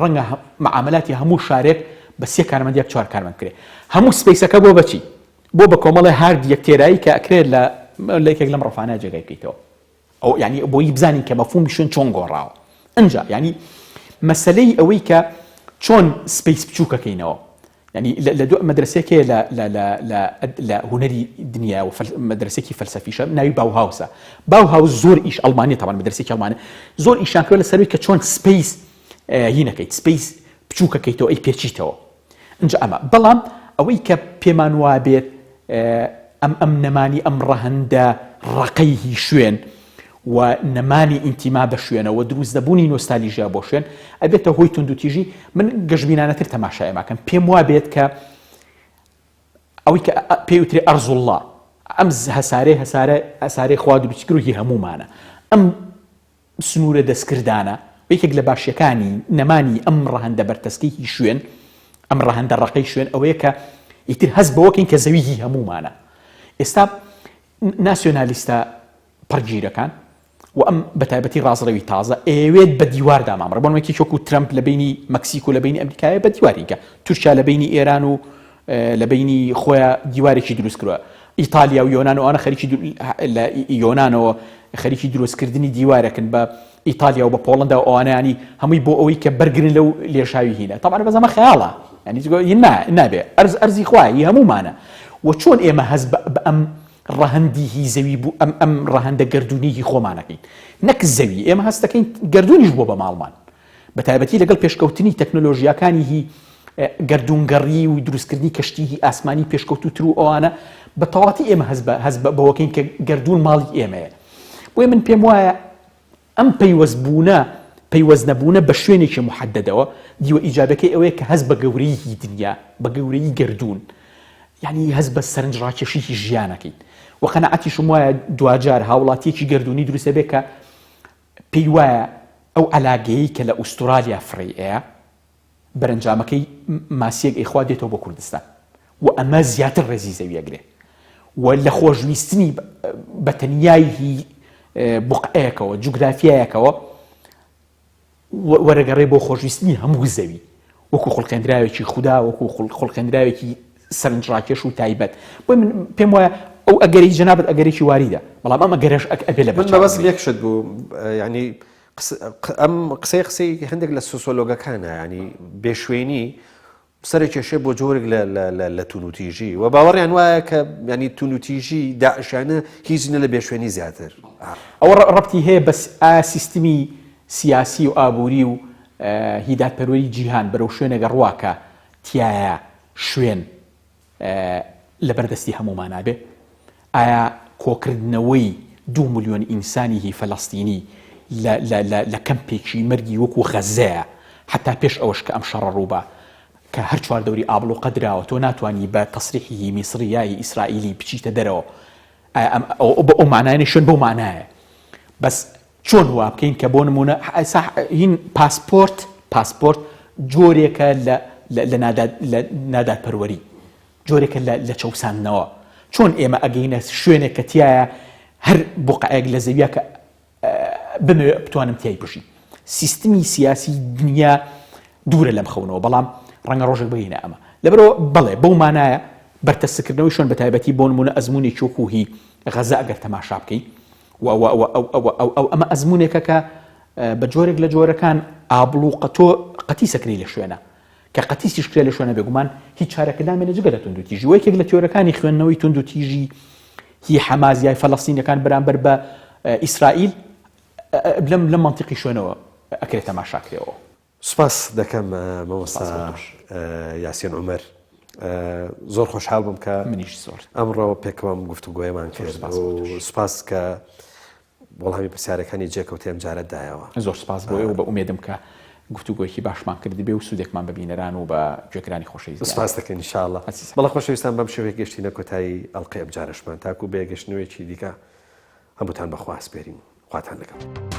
ڕەنگە معاملاتی هەموو شارێک بە 3 کارمەند یەک 4 کارمەند کرێ هەموو سپەیسەکە بۆ بەچی بۆ بە کۆمەڵی هارد یەکتێرایی کە ئەکرێت لە یەکێک لەم ڕەفانە جێگای بکەیتەوە ئەو ینی بۆی بزانین کە مەفهومی شوێن چۆن گۆڕاوە ئەنجا ینی مەسەلەی ئەوەی کە چۆن سپیس بچووکەکەینەوە ینی لە دوو مەدرسێکێ لە هونەری دنیا و مەدرسێکی فەلسەفیشە ناوی باوهاوسە باوهاوس زۆر ئیش ئەڵمانی تاوان مەدرسێکی ئەڵمانی زۆر ئیشانکردوە لەسەروی کە چۆن سپیس هینەکەیت سپیس بچووکەکەیتەوە ئەی پێچیتەوە ئەنجا ئەمە بەڵام ئەوەی کە پێمان وابێت ئەم نەمانی ئەم ڕەهەندە ڕقەی شوێن و نەمانی ئینتیما بە شوێنەوە دروست دەبوونی نۆستالیژیا بۆ شوێن ئەبێتە هۆی توندوتیژی من گەشتبینانەتر تەماشایەماکەم پێم وابێت کە ئەوەی کە پێوترێ ئەرزوڵڵا ئەم هەسارەی خوا دووبچگرۆکی هەمومانە ئەم سنوورە دەستکردانە یەکێک لە باشیەکانی نەمانی ئەم ڕەهەندە بەرتەسکەی شوێن ئەم ڕەهەندە ڕقەی شوێن ئەوەیە کە ئیتر هەست بەوەکەین کە زەویی هەمومانە ئێستا ناسیۆنالیستە پەرگیرەکان و ئەم بەتایبەتی ڕازڕەوی تازە ئەوێت بە دیواردا مامڕە بۆن وەکی چۆکو ترەمپ لە بینی مەکسیک و لە بینی ئەمریکایە بە دیوارینکە تورکیا لە بینی ئێران و لە بینی خۆیان دیوارێکی دروست کردووە ئیتالیا و یۆنان و ئەوانە خەریکی لە یۆنانەوە خەریکی دروستکردنی دیوارەکەن بە ئیتالیا و بە پۆڵندا و ئەوانانی هەمووی بۆ ئەوەی کە بەرگرن لەو لێشاوی هینە تەبعا بەزەمە خەیاڵە ینی نابێ ئەرزی خوای هەمومانە و چۆن ئێمە هەست بە ئەم ڕەهەندی هی زەوی بوو ئەم ڕەهەندە گەردونی خۆمانەکەین نەک زەوی ئێمە هەست دەکەین گەردونیش بۆ بە ماڵمان بە تایبەتی لەگەڵ پێشکەوتنی تەکنۆلۆژیاکانی هی گەردونگەڕی و دروستکردنی کەشتی هی ئاسمانی پێشکەوتوتر و ئەوانە بە تەواتی ئێمە هەست بەوەکەین کە گەردون ماڵی ئێمەیە بۆیە من پێم وایە ئەم پەیوەست نەبوونە بە شوێنێکی محەددەوە دیوە ئیجابەکەی ئەوەیە کە هەست بە گەورەی دنیا بە گەورەی گەردون یعنی هەست بە سەرنجڕاکێشی ژیانەکەین و قەنەعەتیشم وایە دوجار هاوڵاتیەکی گەردونی دروستە بێ کە پێی وایە ئەو ئەلاگەیەی کە لە ئوسترالیا فڕێیە بەرەنجامەکەی ماسیەک ئەیخوا دێتەوە بۆ کوردستان و ئەمە زیاتر ڕێزی زەویەگرێ و لە خۆشویستنی بەتەنیایی بوقعەیەکەوە جوگرافیایەکەوە وەرەگەڕێ بۆ خۆشویستنی هەموو زەوی وەکو خوڵقێنراوێکی خوددا وەکو خوڵقێنراوێکی سەرنجڕاکێش و تایبەت بۆی من پێم وایە ئەو ئەگەری جەنابەت ئەگەرێکی واریدە بەڵام ئەم ئەگەرەش ئەبێ لە بەس یەکشت بوو ینی ئەم قسەی هەندێک لە سۆسیۆلۆگەکانە ینی بێشوێنی سەرێکێشێ بۆ جۆرێک لە تونوتیژی و باوەڕیان وایە کە ینی تونوتیژی داعشانە هیچ نە لە بێشوێنی زیاتر ئەوە ڕەبتی هەیە بە سیستمی سیاسی و ئابووری و هیداتپەروەری جیهان بەرەو شوێنێگە ڕواکە تایە شوێن لەبەردەستی هەمومان نابێ ئایا کۆکردنەوەی 2 ملیۆن ئینسانی هی فەلەستینی لە کەمپێکی مەرگی وەکو غەزەیە حتا پێش ئەوەش کە ئەم شەڕە ڕووبە کە هەر چواردەوری ئابڵۆقە دراوە تۆ ناتوانانی بە تەسریحی میسری یای ئیسرائیلی بچیتە دەرەوە بە ئەو معنایە شوێن بەو معنایە بەس چۆن وا بکەین کە بۆ نمونە هین پاسپۆرت جۆرێکە لە نادادپەروەری جۆرێکە لە چەوسانەوە چۆن ئێمە ئەگەینە شوێنێک کە تایە هەر بۆقعەیەک لە زەویە کە بمەوێ بتوانم تیای بژی سیستمی سیاسی دنیا دوورە لەم خەونەوە بەڵام ڕەنگە ڕۆژێک بگەینە ئەمە لەبەرەوە بەڵێ بەو مانایە بەرتەسکردنەوەی شۆن بە تایبەتی بۆ نمونە ئەزمموی چۆکوهی غەزە ئەگەر تەماشا بکەی ئەو ئەمە ئەزممونێکە کە بە جۆرێک لە جۆرەکان ئابلوقە تۆ قەتی سەکری لە شوێنە کە قەتیسیش کرێ لە شوێنە بێگومان هیچ چارەکەدامێنە جگە لە تونند و تیژی وەیەکێک لە تیۆرەکانی خوێندنەوەی تونند و تیژی هی حەمازیای فەڵەستینەکان بەرامبەر بە ئیسرائیل لەم منطقی شوێنەوە ئەکرێت تەماشاکرێەوە. سوپاس دەکەم مەوەستا یاسین عومەر زۆر خۆشحاڵ بووم کە منیش زۆر ئەمڕۆ پێکەوەم گفتوگۆیەمان کرد و سوپاس کە وەڵامی پرسیارەکانی جێکەوتێم جارەت دایەوە. زۆر سپاس بۆ ئێوە بە ئومێدم کە گفتوگۆیەکی باشمان کردی بێ و سوودێکمان ببینەران و بە گوێگرانی خۆشەویست سپاس دەکەین ئینشاءالله. بەڵام خۆشەویستان بەم شێوەیە گەشتینە کۆتایی ئەڵقەی ئەم جارەشمان تاکو بێگەشتنەوەیەکی دیکە هەمووتان بەخوا سپێرین خواتان لەگەڵ.